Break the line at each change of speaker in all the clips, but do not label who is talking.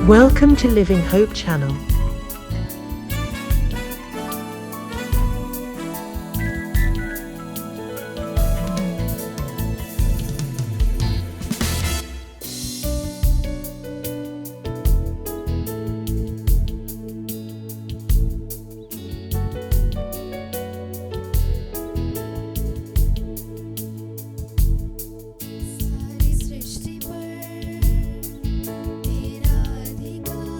Welcome to Living Hope Channel.
सारी सृष्टि पर तेरा अधिकार,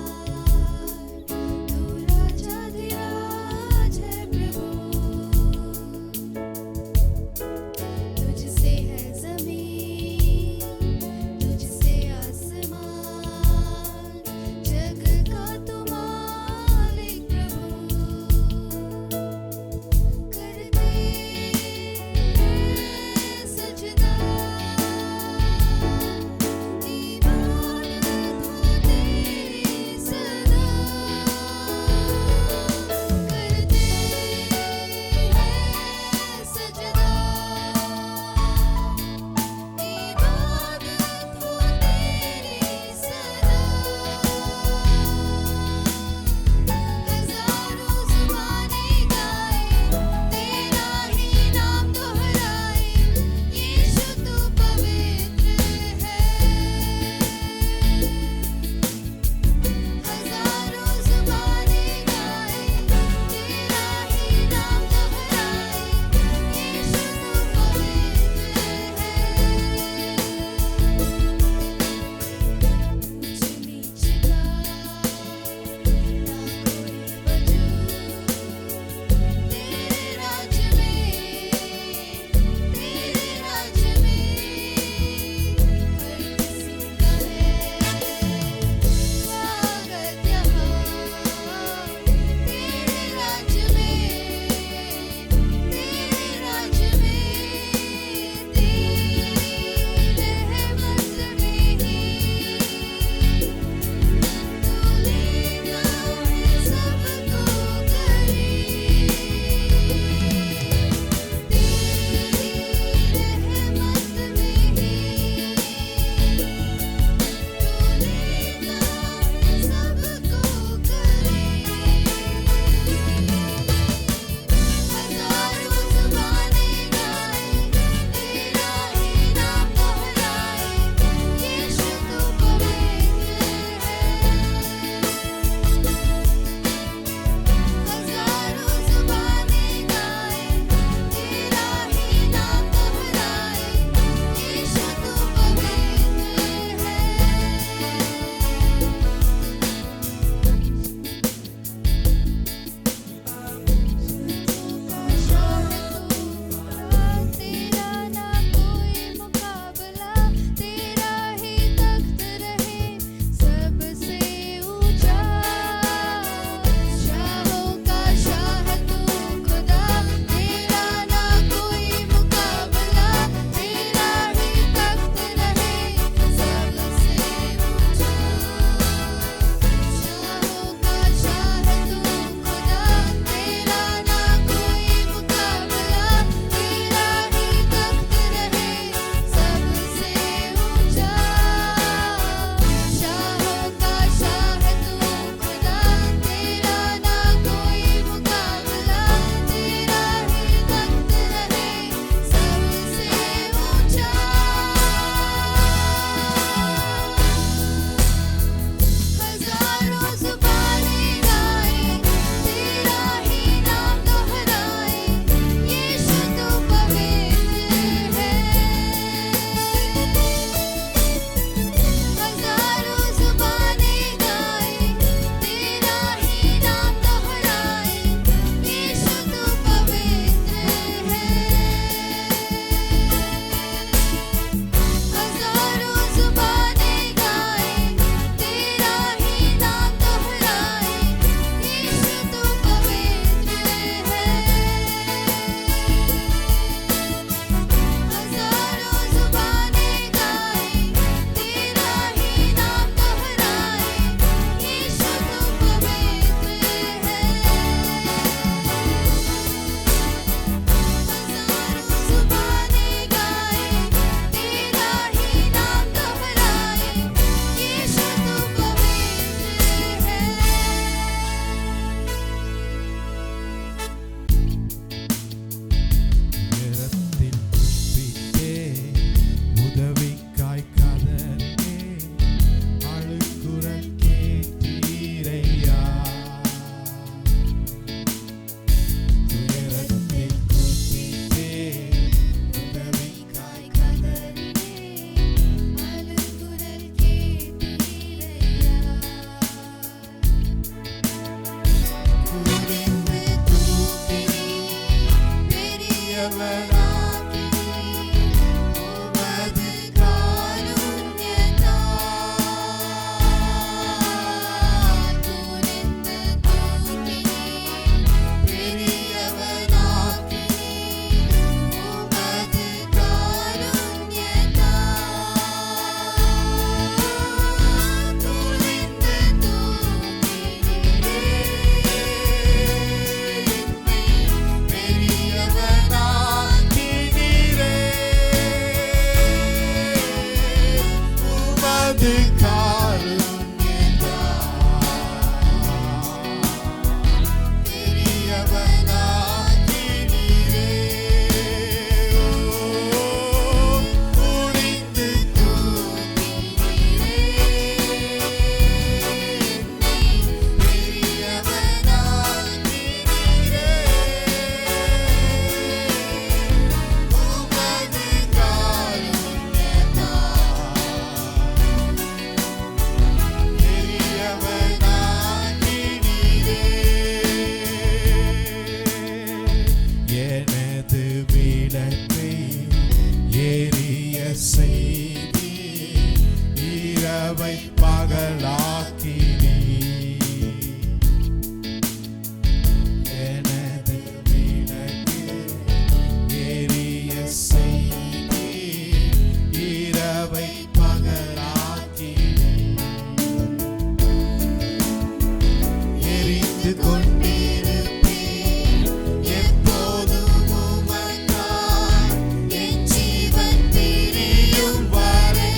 செய்தி இரவை பகலாக்கினி எனது விளக்கு எரிய செய்தி இரவை பகலாக்கினி எரிந்து கொண்டிருப்பேன் எப்போதும் உமக்காய் என் ஜீவன் பிரியும் வரை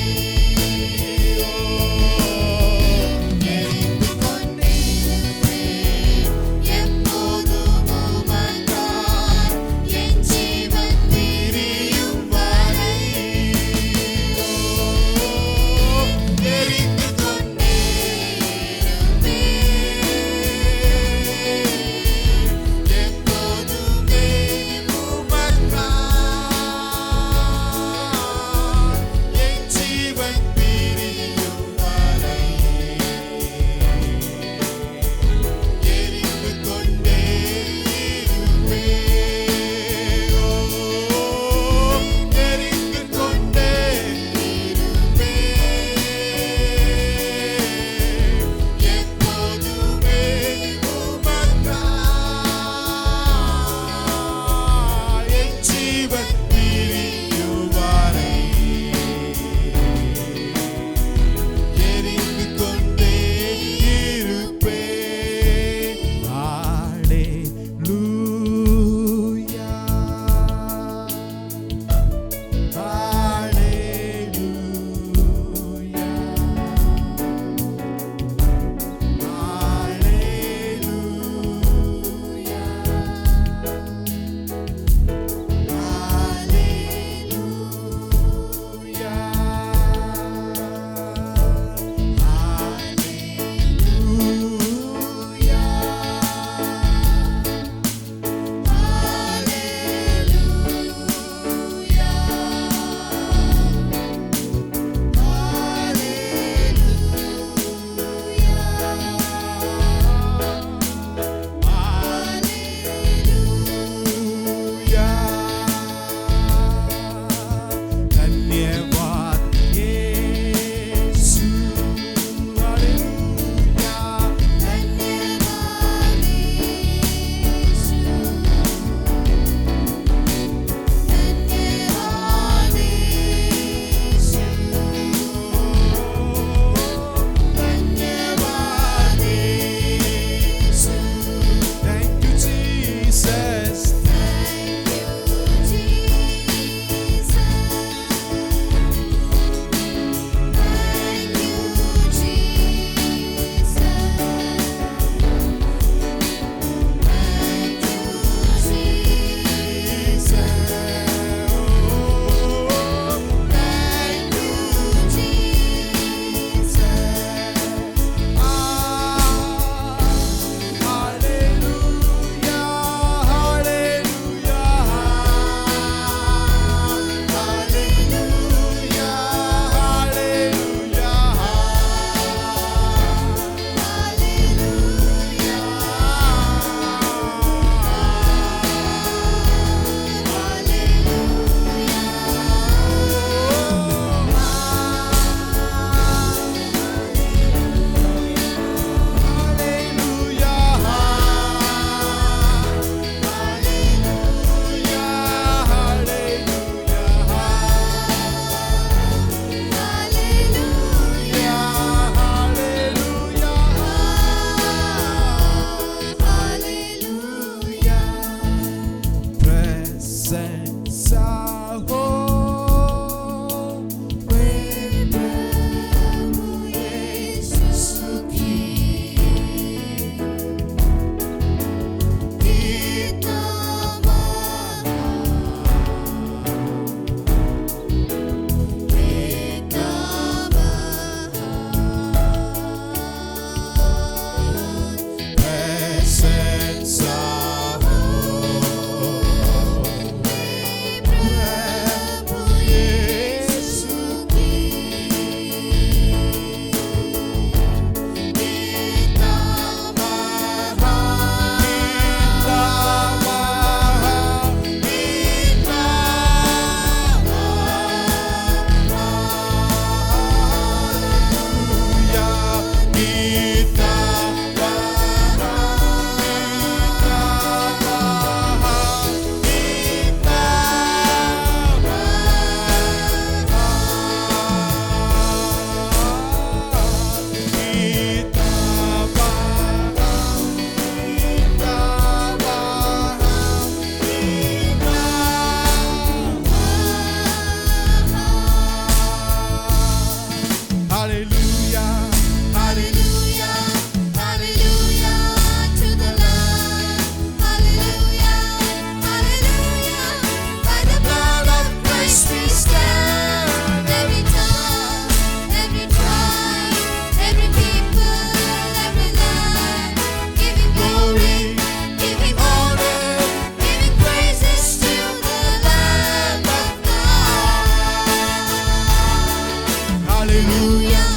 Hallelujah,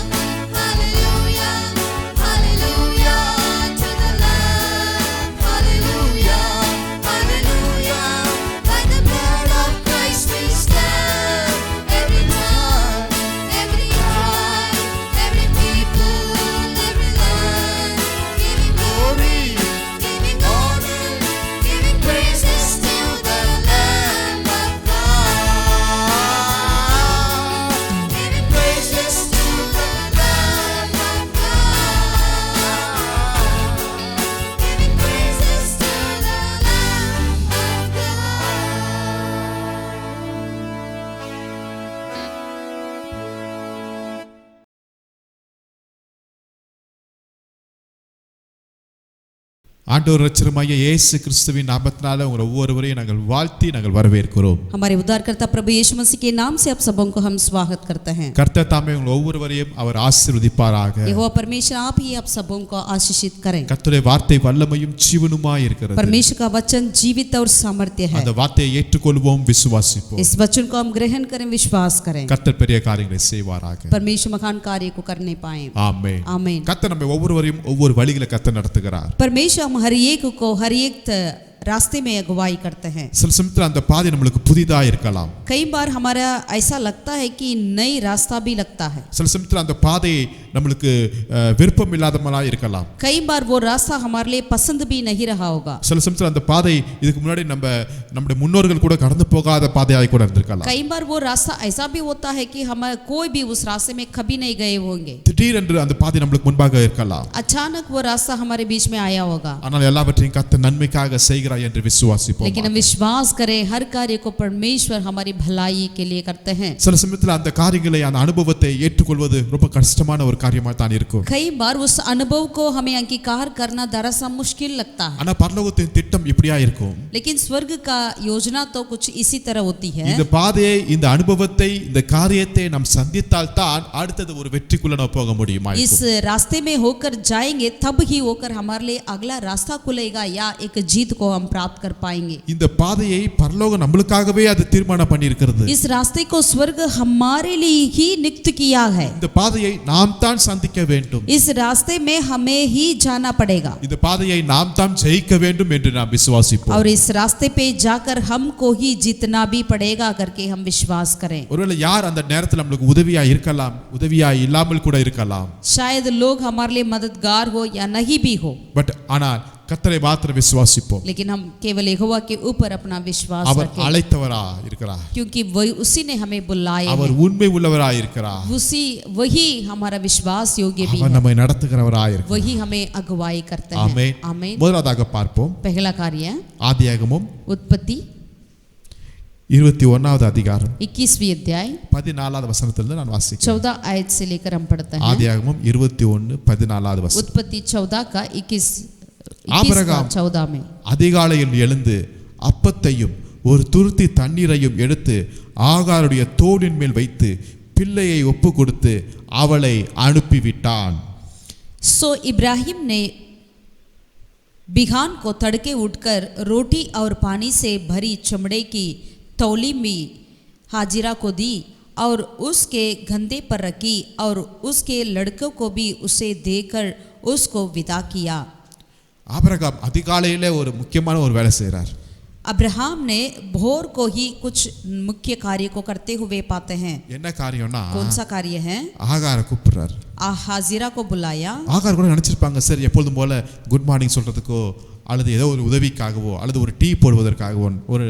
hallelujah, hallelujah to the Lamb. Hallelujah, hallelujah. By the blood of Christ we stand. Every tongue, every eye, every people, every land, giving glory, giving honor, giving praises to the Lamb of God. Giving praises to the Lamb of God. Giving praises to the Lamb of God.
ஆண்டவர் இரட்சகருமாகிய இயேசு கிறிஸ்துவின் நாமத்தினால உங்கள் ஒவ்வொருவரையும் நாங்கள் வாழ்த்தி நாங்கள் வரவேற்கிறோம்.
हमारे उद्धारकर्ता प्रभु यीशु मसीह के नाम से आप सबों को हम स्वागत करते हैं.
கர்த்தர் தாமே உங்கள் ஒவ்வொருவரையும் அவர் ஆசீர்வதிப்பாராக.
यहोवा परमेश्वर आप ही आप सबों को आशीषित करें.
கர்த்தருடைய வார்த்தை வல்லமையும் ஜீவனுமாய் இருக்கிறது.
परमेश्वर का वचन जीवित और सामर्थ्य है.
அந்த வார்த்தையை ஏற்றுக்கொள்வோம், விசுவாசிப்போம்.
इस वचन को हम ग्रहण करें, विश्वास करें.
கர்த்தர் பெரிய காரியங்களை செய்வாராக.
परमेश्वर महान कार्य को करने पाए.
ஆமென்.
आमीन.
கர்த்தர் நம்ம ஒவ்வொருவரையும் ஒவ்வொரு வழிகளை கர்த்தர் நடத்துகிறார்.
परमेश्वर हम हर एक को हर एक रास्ते में अगुवाई करते हैं.
சில சமயத்தில் அந்த பாதை நம்மளுக்கு புதிதா இருக்கலாம்.
कई बार हमारा ऐसा लगता है कि नई रास्ता भी लगता है.
சில சமயத்தில் அந்த பாதை நம்மளுக்கு விருப்பம் இல்லாதமலா இருக்கலாம்.
कई बार वो रास्ता हमारे लिए पसंद भी नहीं रहा होगा.
சில சமயத்தில் அந்த பாதை இதுக்கு முன்னாடி நம்முடைய முன்னோர்கள் கூட கடந்து போகாத பாதையாய் கூட இருந்திருக்கலாம்.
कई बार वो रास्ता ऐसा भी होता है कि हम कोई भी उस रास्ते में कभी नहीं गए होंगे.
திடீரென்று அந்த பாதை நம்மளுக்கு முன்பாக இருக்கலாம்.
अचानक वो रास्ता हमारे बीच में आया होगा.
ஆனால் எல்லாவற்றையும் கர்த்தர் நன்மைக்காக செய்கிறார் என்று விசுவாசிப்போம்.
लेकिन हम विश्वास करें हर कार्य को परमेश्वर हमारी भलाई के लिए करते हैं.
சில சமயத்தில் அந்த காரியங்களை அந்த அனுபவத்தை ஏற்றுக்கொள்வது ரொம்ப கஷ்டமான ஒரு காரியமா தான் இருக்கும்.
कई बार उस अनुभव को हमें अंगीकार करना दरअसल मुश्किल लगता है.
ஆனா பரலோகத்தின் திட்டம் இப்படியா இருக்கும்.
लेकिन स्वर्ग का योजना तो कुछ इसी तरह होती है.
இந்த பாதையை, இந்த அனுபவத்தை, இந்த காரியத்தை நாம் சந்தித்தால் தான் அடுத்தது ஒரு வெற்றிக்குள்ள நாம் போக முடியுமா?
इस रास्ते में होकर जाएंगे तब ही होकर हमारे लिए अगला रास्ता खुलेगा या एक जीत को हम प्राप्त कर पाएंगे.
இந்த பாதையை பரலோகம் நம்மளுக்காகவே அது தீர்மானம் பண்ணி இருக்கிறது.
इस रास्ते को स्वर्ग हमारे लिए ही नियुक्त किया है.
இந்த பாதையை நாம் தான் சந்திக்க வேண்டும்.
इस रास्ते में हमें ही जाना पड़ेगा.
இந்த பாதையை நாம் தான் ஜெயிக்க வேண்டும் என்று நாம் விசுவாசிப்போம்.
और इस रास्ते पे जाकर हमको ही जीतना भी पड़ेगा करके हम विश्वास करें.
ஒருவேளை யார் அந்த நேரத்தில் நம்மளுக்கு உதவியா இருக்கலாம், உதவியா இல்லாமல் கூட இருக்கலாம்.
शायद लोग हमारे लिए मददगार हो या नहीं भी हो.
பட் ஆனால் கர்த்தரை மாத்திரம் விசுவாசிப்போம்.
लेकिन हम केवल यहोवा के ऊपर अपना विश्वास
அவர்
रखें.
அழைத்தவரா இருக்கிறார்.
क्योंकि उसी ने हमें बुलाया
அவர்
है.
உண்மை உள்ளவரா இருக்கிறார்.
वही हमारा विश्वास योग्य भी
அவர்
है.
நம்மை நடத்துகிறவரா இருக்கிறார்.
वही हमें अगुवाई करते हैं.
ஆமென்.
आमीन.
முதலாவதாக பார்ப்போம்.
पहला कार्य
ஆதியாகமம்
उत्पत्ति
21வது அதிகாரம்
21वीं अध्याय
14வது வசனத்திலிருந்து நான் வாசிக்கிறேன்.
14 आयत से लेकर हम पढ़ते हैं.
ஆதியாகமம் 21:14வது வசனம்.
उत्पत्ति 14 का 21
ஆபிரகாம்
14 में
அதிகாலையில் எழுந்து அப்பத்தையும் ஒரு துருத்தி தண்ணீரையும் எடுத்து ஆகாருடைய தோளின் மேல் வைத்து பிள்ளையை ஒப்பு கொடுத்து அவளை அனுப்பிவிட்டான்.
सो इब्राहिम ने बिहान को तड़के उठकर रोटी और पानी से भरी चमड़े की तौली में हाजिरा को दी और उसके गंधे पर रखी और उसके लड़कों को भी उसे देकर उसको विदा किया.
ஆபிரகாம் அதிகாலையிலே ஒரு முக்கியமான ஒரு வேலை செய்கிறார்.
अब्राहम ने भोर को ही कुछ मुख्य कार्य को करते हुए पाते हैं.
என்ன காரியம்னா,
कौन सा कार्य है?
ஆகாரை கூப்பிடுறார்.
हाजिरा को बुलाया.
ஆகார் கூட நினைச்சிருப்பாங்க, சரி எப்பொழுதும் போல குட் மார்னிங் சொல்றதுக்கோ அல்லது ஏதோ ஒரு உதவிக்காகவோ அல்லது ஒரு டீ போடுவதற்காகவோ ஒரு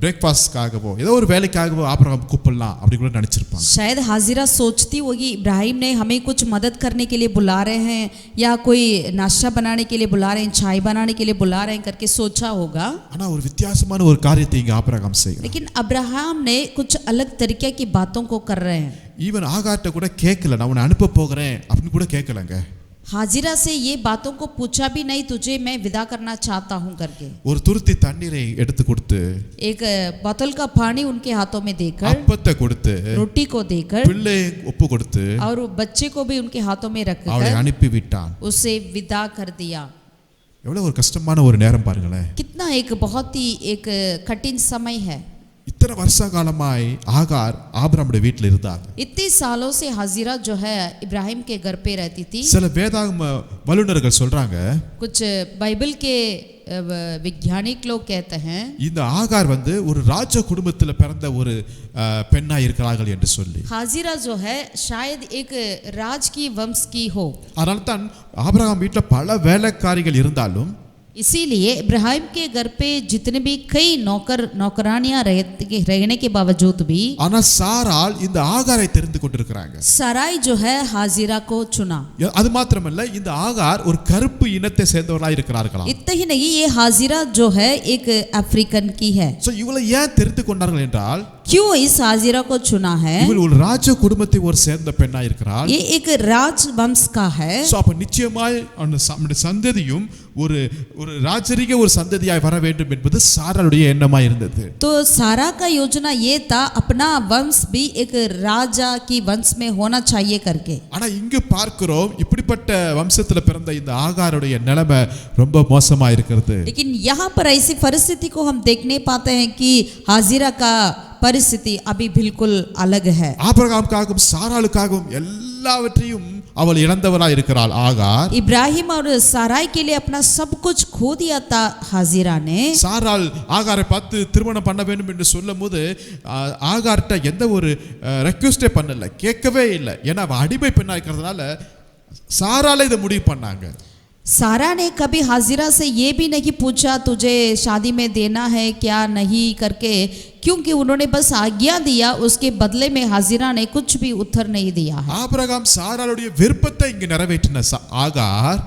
பிரேக்ஃபாஸ்ட்காகவோ ஏதோ ஒரு வேலைக்காகவோ ஆபிரகாம் கூப்பிடலாம் அப்படி கூட நினைச்சிருப்பாங்க.
शायद हाजिरा सोचती होगी इब्राहिम ने हमें कुछ मदद करने के लिए बुला रहे हैं या कोई नाश्ता बनाने के लिए बुला रहे हैं, चाय बनाने के लिए बुला रहे हैं करके सोचा होगा.
ஆனா ஒரு வித்தியாசமான ஒரு காரியத்தை இங்க ஆபிரகாம் செய்கிறார்.
लेकिन अब्राहम ने कुछ अलग तरीके की बातों को कर रहे हैं.
ஈவன் ஆகார்ட்ட கூட கேட்கல, நான் உன்னை அனுப்ப போகிறேன் அப்படின்னு கூட கேட்கலங்க.
हाजिरा से ये बातों को पूछा भी नहीं, तुझे मैं विदा करना चाहता हूँ करके.
ஒரு துருத்தி தண்ணீரை எடுத்து கொடுத்து
एक बोतल का पानी उनके हाथों में देकर,
அப்பத்தை கொடுத்து
रोटी को देकर
பிள்ளையை ஒப்பு கொடுத்து
और बच्चे को भी उनके हाथों में
அவளை
रखकर
அனுப்பி விட்டான்.
उसे विदा कर दिया.
எவ்வளவு ஒரு கஷ்டமான ஒரு நேரம் பாருங்களேன்.
कितना एक बहुत ही एक कठिन समय है.
இத்தனை வருஷ காலமாய் ஆகார் ஆபிரகாமுடைய வீட்டில் இருந்தாங்க.
इतने सालों से हाजिरा जो है इब्राहिम के घर पे रहती थी.
சில வேதாகம வல்லுநர்கள் சொல்றாங்க
कुछ बाइबल के वैज्ञानिक लोग कहते हैं
இந்த ஆகார் ஒரு ராஜ குடும்பத்தில் பிறந்த ஒரு பெண்ணாய் இருக்கிறார்கள் என்று சொல்லி.
हाजिरा जो है शायद एक राज की वंश की हो.
அதனால தான் ஆபிரகாம் வீட்டில் பல வேலைக்காரிகள் இருந்தாலும்
इसीलिए इब्राहिम के घर पे जितने भी कई नौकरानियां रहने के बावजूद भी
ஆனா சாராள் இந்த ஆகாரை தெரிந்து கொண்டிருக்கிறாங்க.
सराय जो है हाजिरा को चुना.
அது மாத்திரமல்ல இந்த ஆகார் ஒரு கருப்பு இனத்தை சேர்ந்தவர்களாய் இருக்கிறார்களாம்.
इतना ही नहीं ये हाजिरा जो है एक अफ्रीकन की है.
சோ இவளை ஏன் தெரிந்து கொண்டார்கள் என்றால்
क्यों इस हाजिरा को चुना है?
இவள் ஒரு ராஜ குடும்பத்தை ஒரு சேர்ந்த பெண்ணாய் இருக்கிறாள்.
ये एक राजवंश का है.
சோ அப்ப நிச்சயமாய் அந்த சந்ததியும் ஒரு ராஜரிக ஒரு சந்ததியாய் வர வேண்டும் என்பது சாராளுடைய எண்ணமாய் இருந்தது.
तो सारा का योजना ये था अपना वंश भी एक राजा की वंश में होना चाहिए करके.
ஆனா இங்கு பார்க்கிறோம் இப்படிப்பட்ட வம்சத்துல பிறந்த இந்த ஆகாருடைய நிலைமை ரொம்ப மோசமா இருக்கிறது.
लेकिन यहाँ पर ऐसी परिस्थिति को हम देखने पाते हैं कि हाजिरा का परिस्थिति अभी बिल्कुल अलग है.
ஆபிரகாமுக்காகவும் சாராளுக்காகவும் எல்லாவற்றையும் அவள் இழந்தவளாய் இருக்கிறாள் ஆகார்.
इब्राहिम और साराई के लिए अपना सब कुछ खो दिया था हाजिरा ने.
சாராள் ஆகாரை பார்த்து திருமணம் பண்ண வேண்டும் என்று சொல்லும்போது ஆகார்ட்ட எந்த ஒரு ரெக்வெஸ்டே பண்ணல, கேட்கவே இல்லை. ஏன்னா அவ அடிமை பெண்ணா இருக்கிறதுனால சாராளை இதை முடிவு பண்ணாங்க.
सारा ने कभी हाजिरा से ये भी नहीं पूछा तुझे शादी में देना है क्या नहीं करके, क्योंकि उन्होंने बस आज्ञा दिया, उसके बदले में हाजिरा ने कुछ भी उत्तर नहीं दिया है.
ஆபிரகாம் சாராளுடைய விருப்பத்தை இங்கு நிறைவேற்றின ஆகார்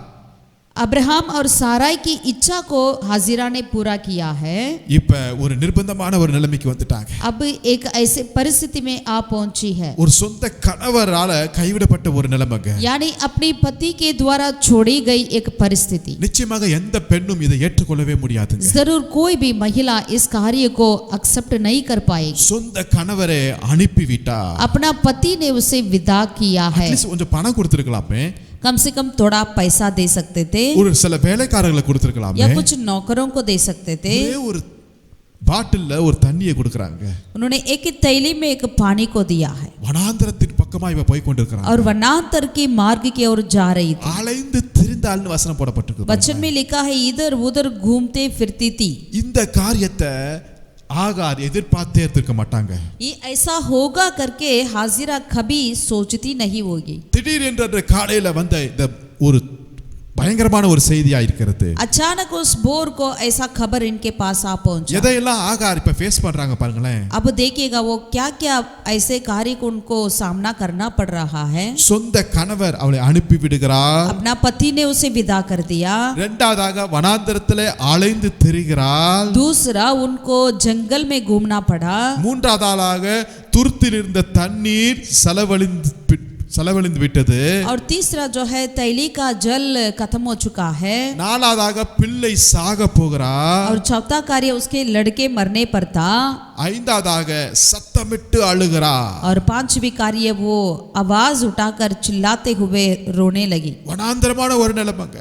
अब्राहम और साराई की इच्छा को हाजिरा ने पूरा किया है.
இப்ப ஒரு நிர்பந்தமான ஒரு நிலைமைக்கு வந்துட்டாங்க.
अब एक ऐसे परिस्थिति में आ पहुंची है.
ஒரு சொந்த கணவரால கைவிடப்பட்ட ஒரு நிலைமைங்க.
यानी अपने पति के द्वारा छोड़ी गई एक परिस्थिति.
நிச்சயமாக எந்த பெண்ணும் இதை ஏற்றுக்கொள்ளவே முடியாதுங்க.
जरूर कोई भी महिला इस कार्य को एक्सेप्ट नहीं कर पाएगी.
சொந்த கணவரை அனுப்பி விட்டார்.
अपना पति ने उसे विदा किया है.
அட்லீஸ்ட் கொஞ்சம் பணம் கொடுத்திருக்கலாமே,
कम से कम थोड़ा पैसा दे सकते थे
ஒரு சில வேலைக்காரர்களை கொடுத்திருக்கலாமே,
या कुछ नौकरों को दे सकते थे.
ஒரே ஒரு பாட்டில்ல ஒரு தண்ணியை கொடுக்கறாங்க.
उन्होंने एक थैली में एक पानी को दिया है
வனாந்தரத்தின் பக்கமா இவ போய் கொண்டிருக்கறாங்க.
और वनांतर के मार्ग की ओर जा रही थी.
அலைந்து திரிந்தாள்னு வசனம் போடப்பட்டிருக்கு.
वचन में लिखा है इधर उधर घूमते फिरती थी.
இந்த காரியத்தை ஆகார் எதிர்பார்த்தே இருக்க மாட்டாங்க.
ये ऐसा होगा करके हाजिरा कभी सोचती नहीं होगी.
திடீரென்று காலையில வந்த இந்த ஒரு பயங்கரமான ஒரு செய்தியா இருக்கிறது.
अचानक उस बोर को ऐसा खबर इनके पास आ पहुंचा.
எதையெல்லாம் ஆகார் இப்ப ஃபேஸ் பண்றாங்க பாருங்களேன்.
अब देखिएगा वो क्या क्या ऐसे कार्य को उनको सामना करना पड़ रहा है.
சொந்த கணவர் அவளை அனுப்பி விடுகிறார்.
अपना पति ने उसे विदा कर दिया.
இரண்டாவதாக வனாந்தரத்திலே அலைந்து திரிகிறாள்.
दूसरा उनको जंगल में घूमना पड़ा.
மூன்றாவதாக துருத்தில் இருந்த தண்ணீர் செலவழிந்து விட்டது.
और तीसरा जो है तैली का जल खत्म हो चुका है.
நாலாவதாக பிள்ளை சாக போகிறார்.
और चौथा कार्य उसके लड़के मरने पर था.
ஐந்தாவதாக சத்தமிட்டு அழுகிறார்.
और पांचवी कार्य वो आवाज उठाकर चिल्लाते हुए रोने लगी.
வனாந்தரமான ஒரு நிலைமைங்க.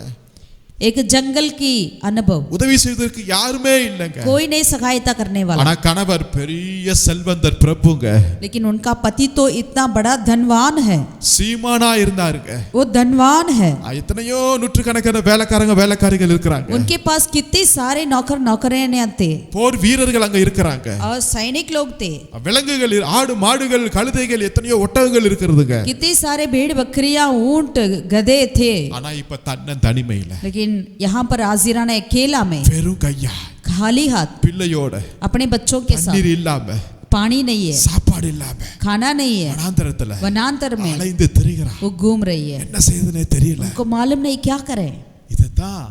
एक जंगल की अनुभव.
உதவி செய்வதற்கு யாருமே இல்லைங்க.
कोई नहीं सहायता करने वाला.
ஆனா கணவர் பெரிய செல்வந்தர் பிரபுங்க.
लेकिन उनका पति तो इतना बड़ा धनवान है.
சீமானா இருந்தாருங்க.
वो धनवान है.
எத்தனையோ நூற்றுக்கணக்கான வேலைக்காரிகள் இருக்கிறாங்க.
उनके पास कितने सारे नौकर नौकरानियां थे.
போர் வீரர்கள் அங்க இருக்கிறாங்க.
और सैनिक लोग थे.
விலங்குகள், ஆடு மாடுகள், கழுதைகள், எத்தனையோ ஒட்டகங்கள் இருக்கிறதுங்க.
कितने सारे भेड़ बकरियां ऊंट गधे थे.
ஆனா இப்ப தனிமையில
लेकिन यहाँ पर हाजिरा ने अकेला में
வெறும் கையா
खाली हाथ
பிள்ளையோட
अपने बच्चों के साथ,
தண்ணீர் இல்லாம,
पानी नहीं है,
சாப்பாடு இல்லாம,
खाना नहीं है,
வனாந்தரத்துல
वनांतर में
அலைந்து திரிகிறா.
वो घूम रही है.
என்ன செய்யுதுன்னே தெரியல.
उनको मालूम नहीं क्या करे.
இததான்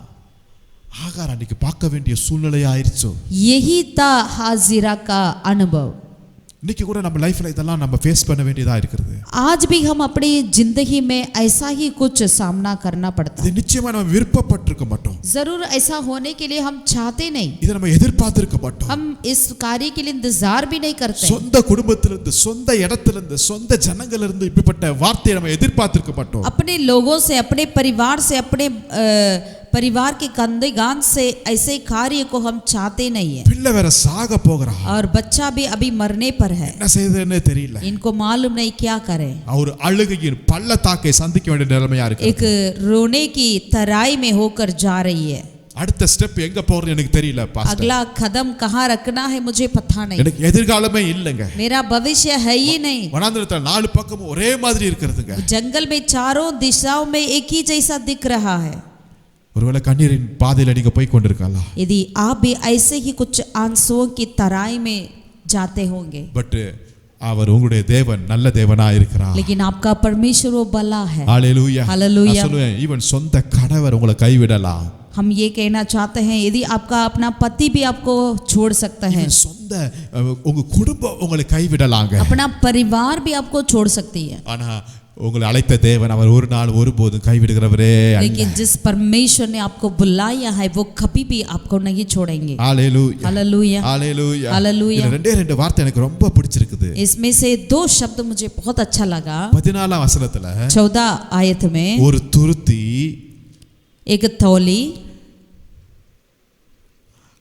ஆகார் அன்னைக்கு பார்க்க வேண்டிய சூழ்நிலை ஆயிருச்சு.
यही था हाजिरा का अनुभव.
இன்னைக்கு கூட நம்ம லைஃப்ல இதெல்லாம் நம்ம ஃபேஸ் பண்ண வேண்டியதா இருக்குது.
आज भी हम अपनी जिंदगी में ऐसा ही कुछ सामना करना पड़ता
இது
है.
நிச்சயமா நம்ம விருப்பப்பட்டிருக்க மாட்டோம்.
जरूर ऐसा होने के लिए हम चाहते नहीं.
இதை நம்ம எதிர்பார்த்திருக்க மாட்டோம்.
हम इस कार्य के लिए इंतजार भी नहीं करते.
சொந்த குடும்பத்திலிருந்து, சொந்த இடத்திலிருந்து, சொந்த ஜனங்களிலிருந்து இப்படிப்பட்ட வார்த்தையை நம்ம எதிர்பார்த்திருக்க மாட்டோம்.
अपने लोगों से, अपने परिवार से, अपने परिवार के कंधेगान से ऐसे कार्य को हम चाहते नहीं है
பிள்ளை வேற சாக போகிறா,
और बच्चा भी अभी मरने पर है,
என்ன செய்யறதுன்னே தெரியல.
इनको मालूम नहीं क्या करें।
அவர் அழுகையின் பள்ளத்தாக்கை சந்திக்க வேண்டிய நிலைமையா இருக்கு.
एक रोने की तराई में होकर जा रही है।
அடுத்த ஸ்டெப் எங்க போறது எனக்கு தெரியல பாஸ்டர்.
अगला कदम कहाँ रखना है मुझे पता नहीं,
எனக்கு எதிர்காலமே இல்லங்க.
मेरा भविष्य है ही नहीं।
வனாந்தரத்துல நாலு பக்கமும் ஒரே மாதிரி இருக்கிறதுங்க.
जंगल में चारों दिशाओं में एक ही जैसा दिख रहा है।
ஒருவேளை கண்ணீரின் பாதையில நீங்க போய் கொண்டிருக்கலாம்.
यदि आप भी ऐसे ही कुछ आंसुओं की तराई में जाते होंगे,
பட் அவர் உங்களுடைய தேவன் நல்ல தேவனா இருக்கிறார்.
लेकिन आपका परमेश्वर वो भला है।
ஹalleluya.
हालेलूया।
நான் சொல்லுவேன் ஈவன் சொந்த கணவர் உங்களை கைவிடலாம்.
हम ये कहना चाहते हैं यदि आपका अपना पति भी आपको छोड़ सकता है,
ஈவன் சொந்த உங்க குடும்பம் உங்களை கைவிடலாங்க.
अपना परिवार भी आपको छोड़ सकती है,
ஆனா உங்களை அழைத்த தேவன் அவர் ஒரு நாள் ஒருபோதும் கைவிடுகிறவரே அல்ல.
लेकिन जिस परमेश्वर ने आपको बुलाया है वो कभी भी आपको नहीं छोड़ेंगे।
ஹalleluya.
हालेलूया।
ஹalleluya.
हालेलूया।
இந்த ரெண்டு வார்த்தை எனக்கு ரொம்ப பிடிச்சிருக்குது.
इसमें से दो शब्द मुझे बहुत अच्छा लगा।
14ஆம் வசனத்துல
14 आयत में
ஒரு துருத்தி,
एक तौली,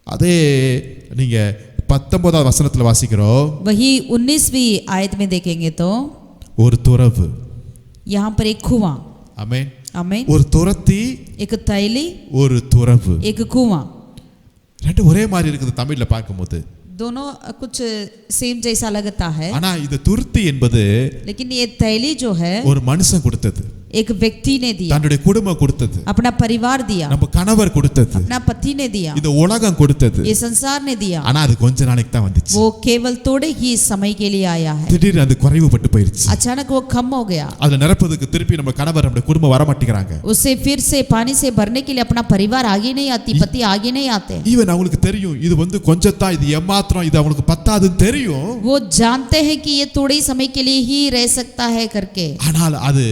அதே நீங்க 19ஆம் வசனத்துல வாசிக்கிறோம்
वही 19वीं आयत में देखेंगे तो
ஒரு துறவு.
यहाँ पर एक कुआं,
ஆமென்.
आमीन,
ஒரு துரத்தி,
एक तैली,
ஒரு துறவு.
एक कुआं,
ரெண்டு ஒரே மாதிரி இருக்குது தமிழ்ல பார்க்கும்போது.
दोनों कुछ सेम जैसा लगता है,
ஆனா இந்த துருத்தி என்பது
लेकिन ये तैली जो है
ஒரு மனுஷன் கொடுத்தது,
एक व्यक्ति ने दिया,
தன்னுடைய குடும்பம் கொடுத்தது,
अपना परिवार दिया,
நம்ம கணவர் கொடுத்தது,
अपना पति ने दिया,
இந்த உலகம் கொடுத்தது.
ये संसार ने दिया।
ஆனா அது கொஞ்ச நாளைக்கு தான் வந்துச்சு.
वो केवल थोड़े ही समय के लिए आया है,
திடீர்னு அது குறைவுபட்டு போயிருச்சு.
अचानक वो कम हो गया।
அதுல நிரப்பதுக்கு திருப்பி நம்ம கணவர் நம்ம குடும்பம் வர மாட்டேங்கிறாங்க.
उससे फिर से पानी से भरने के लिए अपना परिवार आगे नहीं आती, पति आगे नहीं आते।
ஈவன் அவங்களுக்கு தெரியும் இது வந்து கொஞ்சத்தான், இது ஏமாத்திரம், இது அவங்களுக்கு பத்தாதுன்னு தெரியும்.
वो जानते हैं कि ये थोड़े समय के लिए ही रह सकता है करके,
ஆனால் அது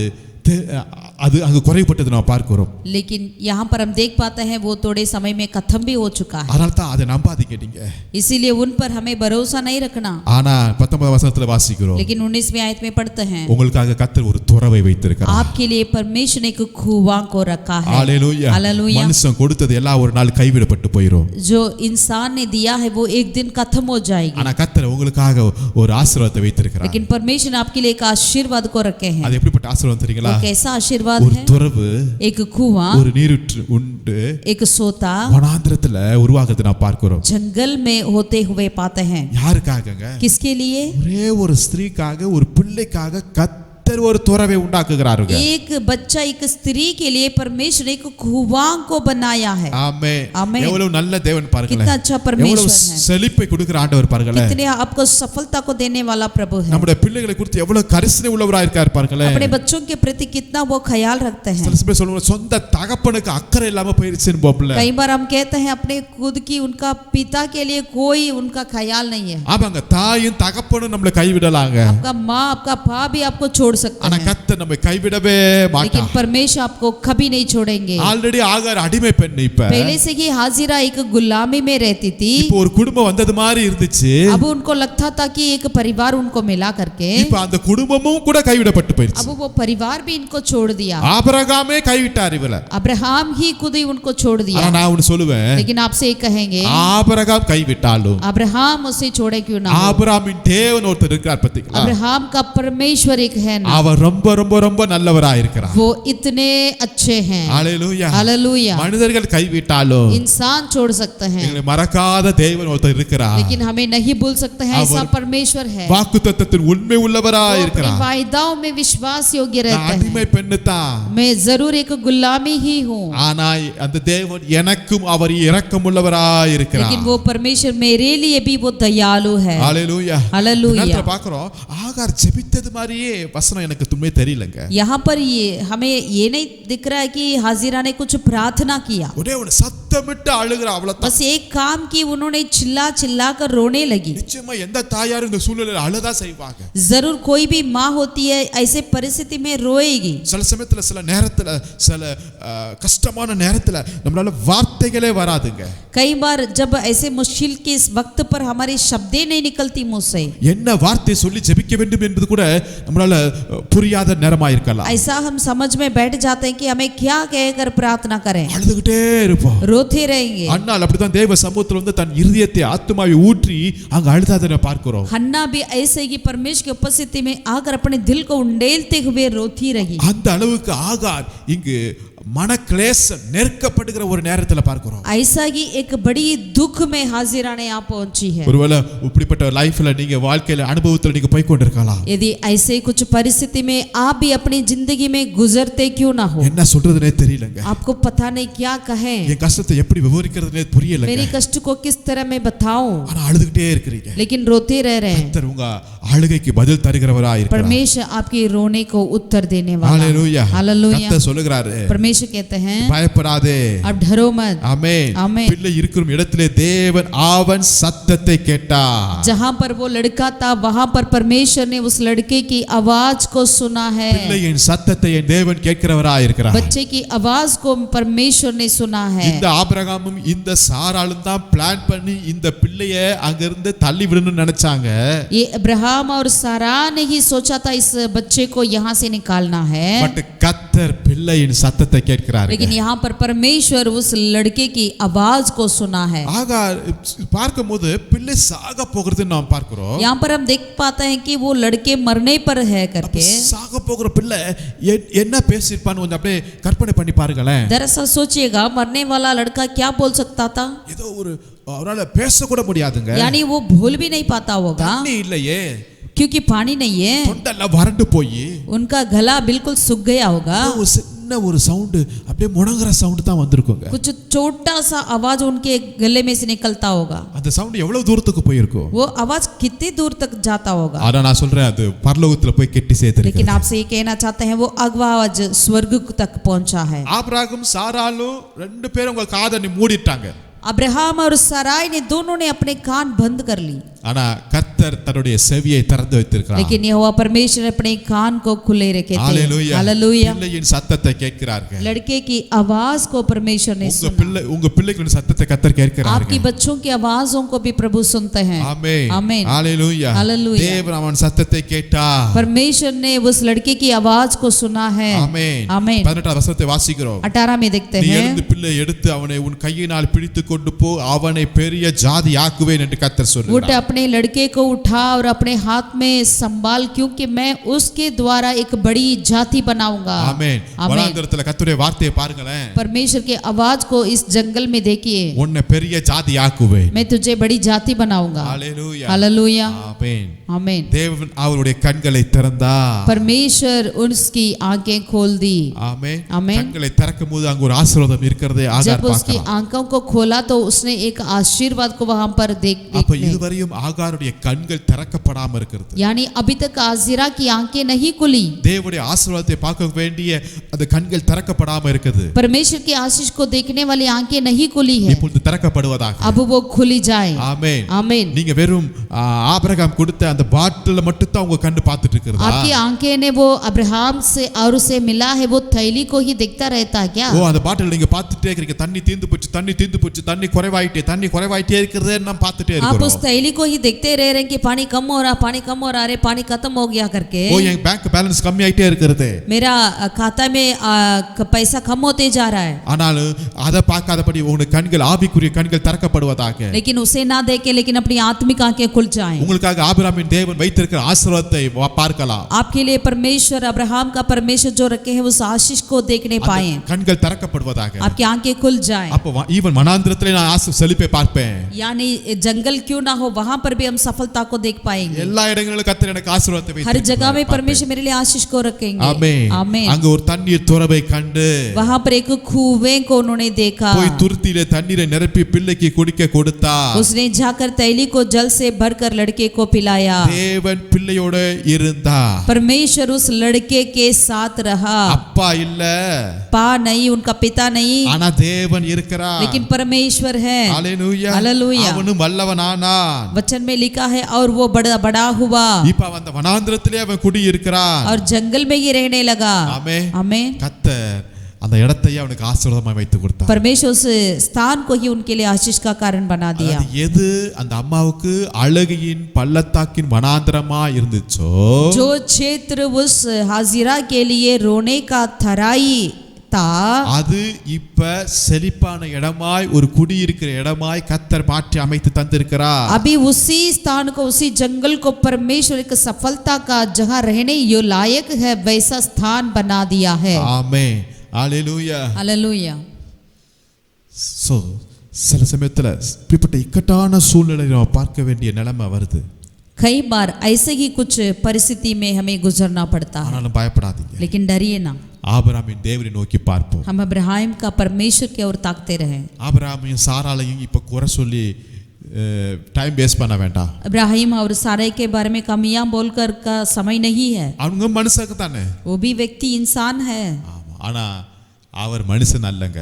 அங்கு குறைவுபட்டது நாம் பார்க்கிறோம்.
लेकिन यहाँ पर हम देख पाते हैं वो थोड़े समय में खत्म भी हो चुका है।
அதனால தான் அதை நம்பாதீங்க நீங்க.
इसीलिए उन पर हमें भरोसा नहीं रखना।
ஆனா 19ஆம் வசனத்துல வாசிக்கிறோம்,
लेकिन 19वीं आयत में पढ़ते हैं
உங்களுக்காக கர்த்தர் ஒரு துறவை வைத்திருக்கிறார்.
आपके लिए परमेश्वर ने एक कुआं को रखा है।
ஹalleluya.
हालेलूया।
மனுஷன் கொடுத்தது எல்லாம் ஒரு நாள் கைவிடப்பட்டு போயிடும்.
जो इंसान ने दिया है वो एक दिन खत्म हो जाएगी,
ஆனா கர்த்தர் உங்களுக்காக ஒரு ஆசீர்வாதத்தை வைத்திருக்கிறார்.
लेकिन परमेश्वर ने आपके लिए एक आशीर्वाद को रखे हैं।
அது எப்படிப்பட்ட ஆசீர்வாதம் தெரியுங்களா?
वो कैसा आशीर्वाद
ஒரு
है?
துறவு,
एक कुआं,
ஒரு நீரூற்று உண்டு
एक सोता
வனாந்திரத்துல உருவாகுது நாம் பார்க்கிறோம்.
जंगल में होते हुए पाते हैं।
யாருக்காகங்க?
किसके लिए?
ஒரே ஒரு ஸ்திரீக்காக, ஒரு பிள்ளைக்காக கர்த்தர் ஒரு துறவை உண்டாக்குகிறாருங்க.
एक बच्चा, एक स्त्री के लिए परमेश्वर ने एक कुआं को बनाया है।
ஆமென்.
ஆமென்.
எவ்வளவு நல்ல தேவன் பாருங்களேன்.
कितना अच्छा परमेश्वर
எவ்வளவு
है,
செழிப்பை கொடுக்கிற ஆண்டவர் பாருங்களேன்.
कितने आपको सफलता को देने वाला प्रभु है।
நம்முடைய பிள்ளைகளை குறித்து எவ்வளவு கரிசனை உள்ளவராய் இருக்கார் பாருங்களேன்.
अपने बच्चों के प्रति कितना वो ख्याल रखते हैं।
சில பேர் சொல்லுவாங்க சொந்த தகப்பனுக்கு அக்கறை இல்லாம போயிருச்சுன்னு போப்ல.
कई बार हम कहते हैं अपने खुद की उनका पिता के लिए कोई उनका ख्याल नहीं है।
ஆமாங்க, தாயும் தகப்பனும் நம்மளை கைவிடலாங்க.
आपका माँ, आपका बाप भी आपको छोड़ सकते
ஆனா
हैं,
கர்த்தர் நம்மை கைவிடவே
लेकिन
மாட்டார்.
परमेश्वर आपको कभी नहीं छोड़ेंगे।
ஆல்ரெடி ஆகார் அடிமை பெண், இப்ப
पहले से ही हाजिरा एक गुलामी में रहती थी,
இப்போ ஒரு குடும்பம் வந்தது மாதிரி இருந்துச்சு.
अब उनको लगता था कि एक परिवार उनको मिला करके,
இப்ப அந்த குடும்பமும் கூட கைவிடப்பட்டு போயிருச்சு.
अब वो परिवार भी इनको छोड़ दिया।
ஆபிரகாமே கைவிட்டார் இவள.
अब्राहम ही खुद ही उनको छोड़ दिया।
ஆனா நான் ஒன்னு சொல்லுவேன்,
लेकिन आपसे ये कहेंगे
ஆபிரகாம் கைவிட்டாலும்
अब्राहम उसे छोड़े क्यों ना हो।
ஆபிரகாமின் தேவன் ஒருத்தர் இருக்கார் பாத்தீங்களா?
अब्राहम का परमेश्वर एक है ना,
அவர் ரொம்ப ரொம்ப ரொம்ப நல்லவராய் இருக்கிறார்.
वो इतने अच्छे हैं।
ஹalleluya.
हालेलूया।
மனிதர்கள் கைவிட்டாலும்
इंसान छोड़ सकते हैं,
எங்களை மறக்காத தேவன் ஒருத்தர் இருக்கிறார்.
लेकिन हमें नहीं भूल सकते हैं, ऐसा परमेश्वर है।
வாக்குத்தத்தத்தின் உண்மை உள்ளவராய்
वो अपनी
இருக்கிறார்.
वायदाओं में विश्वास योग्य
நான்
रहते
அடிமை
हैं।
பெண்ணு தான்,
मैं जरूर एक गुलामी ही हूँ,
ஆனா அந்த தேவன் எனக்கும் அவர் இரக்கமுள்ளவராய் இருக்கிறார்.
लेकिन वो परमेश्वर मेरे लिए भी वो दयालु है।
ஹalleluya.
हालेलूया।
நேரத்துல பார்க்கிறோம், ஆகார் ஜெபித்தது மாதிரியே வசனம் எனக்கு தும்மே தெரியலங்க.
यहाँ पर ये हमें ये नहीं दिख रहा है कि हाजिरा ने कुछ प्रार्थना किया,
ஒரே ஒரு சத்தமிட்டு அழுகிற அவ்வளவுதான்.
बस एक काम की, उन्होंने चिल्ला चिल्ला कर रोने लगी।
நிச்சயமா எந்த தாயாரும் இந்த சூழ்நிலையில அழுதா செய்வாங்க.
जरूर कोई भी माँ होती है ऐसे परिस्थिति में रोएगी।
சில சமயத்துல சில நேரத்துல சில கஷ்டமான நேரத்துல நம்மளால வார்த்தை வார்த்தைகளே வராதுங்க.
कई बार जब ऐसे मुश्किल के इस वक्त पर हमारी शब्दें नहीं निकलती मुंह से,
என்ன வார்த்தை சொல்லி ஜெபிக்க வேண்டும் என்பது கூட நம்மளால புரியாத நேரமா இருக்கலாம்.
ऐसा हम समझ में बैठ जाते हैं कि हमें क्या कहकर प्रार्थना करें,
அழுதுகிட்டே இருப்போம்.
रोते रहेंगे।
அன்னால் அப்படிதான் தேவ சமூகத்துல வந்து தன் இருதயத்தை ஆத்துமாவை ஊற்றி அங்க அழுதாதனை பார்க்கிறோம்.
हन्ना भी ऐसे ही परमेश्वर की उपस्थिति में आकर अपने दिल को उंडेलते हुए रोती रही।
அந்த அளவுக்கு ஆகார் இங்கு மனக்லேசம் நெருக்கப்படுகிற ஒரு நேரத்துல பார்க்கிறோம்.
ऐसा ही एक बड़ी दुख में हाजिराने यहाँ पहुंची है।
ஒருவேளை இப்படிப்பட்ட லைஃப்ல நீங்க வாழ்க்கையில அனுபவத்துல நீங்க போய் கொண்டிருக்கலாம்.
यदि ऐसे कुछ परिस्थिति में आप भी अपनी जिंदगी में गुजरते क्यों ना हो,
என்ன சொல்றதுனே தெரியலங்க.
आपको पता नहीं क्या कहें,
என் கஷ்டத்தை எப்படி விவரிக்கிறதுனே புரியலங்க.
मेरी कष्ट को किस तरह मैं बताऊं,
ஆனா அழுதுகிட்டே இருக்கிறீங்க.
लेकिन रोते रह रहे हैं।
கர்த்தர் உங்க அழுகைக்கு பதில் தருகிறவராய் இருக்கிறார்.
परमेश्वर आपके रोने को उत्तर देने वाला।
ஹalleluya.
हालेलुया।
கர்த்தர் சொல்லுகிறாரு,
परमेश्वर कहते हैं
பயப்படாதே,
अब डरो मत।
ஆமென்.
ஆமென்।
பிள்ளை இருக்கிற இடத்திலே தேவன் அவன் சத்தத்தை கேட்டார்.
जहां पर वो लड़का था वहां पर परमेश्वर ने उस लड़के की आवाज को सुना है।
பிள்ளையின் சத்தத்தை என் தேவன் கேட்கிறவராய் இருக்கிறார்.
बच्चे की आवाज को परमेश्वर ने सुना है।
இந்த ஆபிரகாமும் இந்த சாராளும் தான் பிளான் பண்ணி இந்த பிள்ளைய அங்கிருந்து தள்ளி விடணும்னு நினைச்சாங்க.
ये अब्राहम और सारा ने ही सोचा था इस बच्चे को यहाँ से निकालना है,
பட் கர்த்தர் பிள்ளையின் சத்தத்தை கேட்கிறார்.
लेकिन यहाँ पर परमेश्वर उस लड़के की आवाज को सुना है।
ஆகார் பார்க்கும்போது பிள்ளை சாக போகிறது நாம் பார்க்கிறோம்.
यहाँ पर हम देख पाते हैं कि वो लड़के मरने पर है करके।
சாக போகிற பிள்ளை என்ன பேசியிருப்பான்னு கொஞ்சம் அப்படியே கற்பனை பண்ணி பாருங்களேன்.
दरअसल सोचिएगा मरने वाला लड़का क्या बोल सकता था,
ஏதோ ஒரு அவரால பேச கூட முடியாதுங்க.
यानी वो भूल भी नहीं पाता होगा
தண்ணி இல்லையே,
क्योंकि पानी नहीं है,
தொண்டெல்லாம் வறண்டு போய்
उनका गला बिल्कुल सूख गया होगा,
ஒரு சின்ன ஒரு சவுண்ட் அப்படியே முணங்குற சவுண்ட் தான் வந்திருக்குங்க.
कुछ छोटा सा आवाज उनके गले में से निकलता होगा।
அந்த சவுண்ட் எவ்வளவு தூரத்துக்கு போயிருக்கும்?
वो आवाज कितनी दूर तक जाता होगा।
ஆனா நான் சொல்றேன் அது பரலோகத்துல போய் கெட்டி சேர்த்திருக்கு.
लेकिन आपसे ये कहना चाहते हैं वो आवाज स्वर्ग तक पहुंचा है।
ஆபிரகாம் சாராலும் ரெண்டு பேரும் உங்க காதை மூடிட்டாங்க.
अब्राहम और सराय ने दोनों ने अपने कान बंद कर ली,
ஆனா கர்த்தர் தன்னுடைய செவியை திறந்து வைத்திருக்கிறார்.
लेकिन यहोवा परमेश्वर अपने कान को खुले रखे थे।
ஹalleluya.
हालेलुया।
பிள்ளையின் சத்தத்தை கேட்கிறார்கள்.
लड़के की आवाज को परमेश्वर ने सुना।
உங்க பிள்ளைகளின் சத்தத்தை கர்த்தர் கேட்கிறார்.
आपकी बच्चों की आवाजों को भी प्रभु सुनते हैं।
ஆமென்.
आमीन।
ஹalleluya.
हालेलुया।
தேவன் அவன் சத்தத்தை கேட்டார்.
परमेश्वर ने उस लड़के की आवाज को सुना है।
ஆமென்.
आमीन।
18 வசனத்தை வாசிக்கிறோம்.
18 में देखते
நீ
हैं,
எழுந்து பிள்ளை எடுத்து அவனை உன் கையினால் பிடித்து கொண்டு போ, அவனை பெரிய ஜாதி ஆக்குவேன் என்று கர்த்தர்
उठ
சொல்கிறார்.
अपने लड़के को उठा और अपने हाथ में संभाल, क्योंकि मैं उसके द्वारा एक बड़ी जाति बनाऊंगा।
ஆமென்.
आमीन।
வனாந்தரத்துல கர்த்தருடைய வார்த்தையை பாருங்களேன்.
परमेश्वर की आवाज को इस जंगल में देखिए,
உன்னை பெரிய ஜாதி ஆக்குவேன்.
मैं तुझे बड़ी जाति बनाऊंगा।
ஹalleluya.
हालेलुया।
ஆமென்.
आमीन।
தேவன் அவருடைய கண்களை திறந்தார்.
परमेश्वर उसकी आंखें खोल दी।
ஆமென்.
ஆமென்.
கண்களை திறக்கும்போது அங்க ஒரு ஆசீர்வாதம் இருக்கிறதை ஆகார்
जब उसकी
பார்க்கிறார்.
आंखों को खोला तो उसने एक आशीर्वाद को वहां पर
அப்ப
देखने,
இதுவரையும் ஆகாருடைய கண்கள் திறக்கப்படாம இருக்கிறது.
यानी अभी तक आजिरा की आंखें नहीं खुली,
தேவனுடைய ஆசீர்வாதத்தை பார்க்க வேண்டிய அந்த கண்கள் திறக்கப்படாம இருக்குது.
परमेश्वर की आशीष को देखने वाली आंखें नहीं खुली है,
இப்பொழுது திறக்கப்படுவதாக.
अब वो खुली जाए।
ஆமென்.
आमीन।
நீங்க வெறும் ஆபிரகாம் கொடுத்த அந்த பாட்டில மட்டும் தான் உங்க கண்ணு பார்த்துட்டு இருக்கிறதா?
आपकी आंखें ने वो अब्राहम से और उसे मिला है वो थैली को ही देखता रहता है क्या?
ஓ அந்த பாட்டில் நீங்க பார்த்துட்டே இருக்கீங்க, தண்ணி தீந்து போச்சு, தண்ணி தீந்து போச்சு, தண்ணி குறைவாயிட்டே இருக்கிறதே நாம் பார்த்துட்டே
आप
இருக்கிறோம்.
उस थैली को ही देखते रह रहे हैं कि पानी कम हो रहा, पानी कम हो रहा, अरे पानी खत्म हो गया करके।
ஓ என் பேங்க் பேலன்ஸ் கம்மி ஆயிட்டே இருக்கிறது.
मेरा खाता में पैसा कम होते जा रहा है,
ஆனால் அதை பார்க்காதபடி உங்களுடைய கண்கள் ஆவிக்குரிய கண்கள் திறக்கப்படுவதாக.
लेकिन उसे ना देखे, लेकिन अपनी आत्मिक आंखें खुल जाएं।
உங்களுக்காக ஆபிரகாமின் தேவன் வைத்திருக்கிற ஆசீர்வாதத்தை பார்க்கலாம்.
आपके लिए परमेश्वर अब्राहम का परमेश्वर जो रखे हैं उस आशीष को देखने पाए,
அந்த கண்கள் திறக்கப்படுவதாக.
आपकी आंखें खुल जाएं।
அப்ப ஈவன் வனாந்திரத்திலே நான் செழிப்பை பார்ப்பேன்.
यानी जंगल क्यों ना हो वहां पर भी हम सफलता को देख पाएंगे।
எல்லா இடங்களிலும் கர்த்தர் எனக்கு ஆசீர்வாதத்தை
हर
வைத்திருக்கிறார்.
जगह में परमेश्वर मेरे लिए आशीष को रखेंगे।
ஆமென்.
आमीन।
அங்க ஒரு தண்ணீர் துறவை கண்டு
वहां पर एक कुएं को उन्होंने देखा,
போய் துருத்தியிலே தண்ணீரை நிரப்பி பிள்ளைக்கு குடிக்க கொடுத்தார்.
उसने जाकर तैली को जल से भरकर लड़के को पिलाया।
தேவன் பிள்ளையோட இருந்தார்.
परमेश्वर उस लड़के के साथ रहा,
அப்பா இல்ல,
पा नहीं, उनका पिता नहीं,
ஆனா தேவன் இருக்கிறார்.
लेकिन परमेश्वर है।
ஹalleluya.
हालेलुया।
அவனும் வல்லவனானான்.
वचन में लिखा है और वो बड़ा हुआ
இப்ப அந்த வனாந்திரத்திலே அவன் குடி இருக்கிறான்.
और जंगल में ही रहने लगा।
ஆமென்.
आमीन।
கர்த்தர் அந்த இடத்தையே அவனுக்கு ஆசீர்வாதமாய் வைத்து கொடுத்தார்.
परमेश्वर उस स्थान को ही उनके लिए आशीष का कारण बना दिया।
அது எது அந்த அம்மாவுக்கு அழுகையின் பள்ளத்தாக்கின் வனாந்தரமா இருந்துச்சோ,
जो क्षेत्र उस हाजिरा के लिए रोने का थराई था,
அது இப்ப செழிப்பான இடமாய் ஒரு குடியிருக்கிற இடமாய் கர்த்தர் மாற்றி அமைத்து தந்திருக்கிறார்.
अभी उसी स्थान को, उसी जंगल को परमेश्वर एक सफलता का जहाँ रहने यो लायक है वैसा स्थान बना दिया है।
ஆமென், ஹalleluya.
हालेलुया।
சோ சில சமயத்துல இப்படிப்பட்ட இக்கட்டான சூழ்நிலையை நம்ம பார்க்க வேண்டிய நிலைமை வருது.
कई बार ऐसे ही कुछ परिस्थिति में हमें गुजरना पड़ता है,
ஆனாலும் பயப்படாதீங்க.
लेकिन डरिए ना।
ஆபிரகாமின் தேவனை நோக்கி பார்ப்போம்.
हम अब्राहम का परमेश्वर की ओर ताकते रहे।
ஆபிரகாமையும் சாராளையும் இப்ப குறை சொல்லி டைம் வேஸ்ட் பண்ண வேண்டாம்.
इब्राहिम और सारे के बारे में कमियां बोलकर का समय नहीं है।
அவங்க மனுஷங்க தானே,
वो भी व्यक्ति इंसान है,
ஆமா. ஆனா அவர் மனுஷன் அல்லங்க,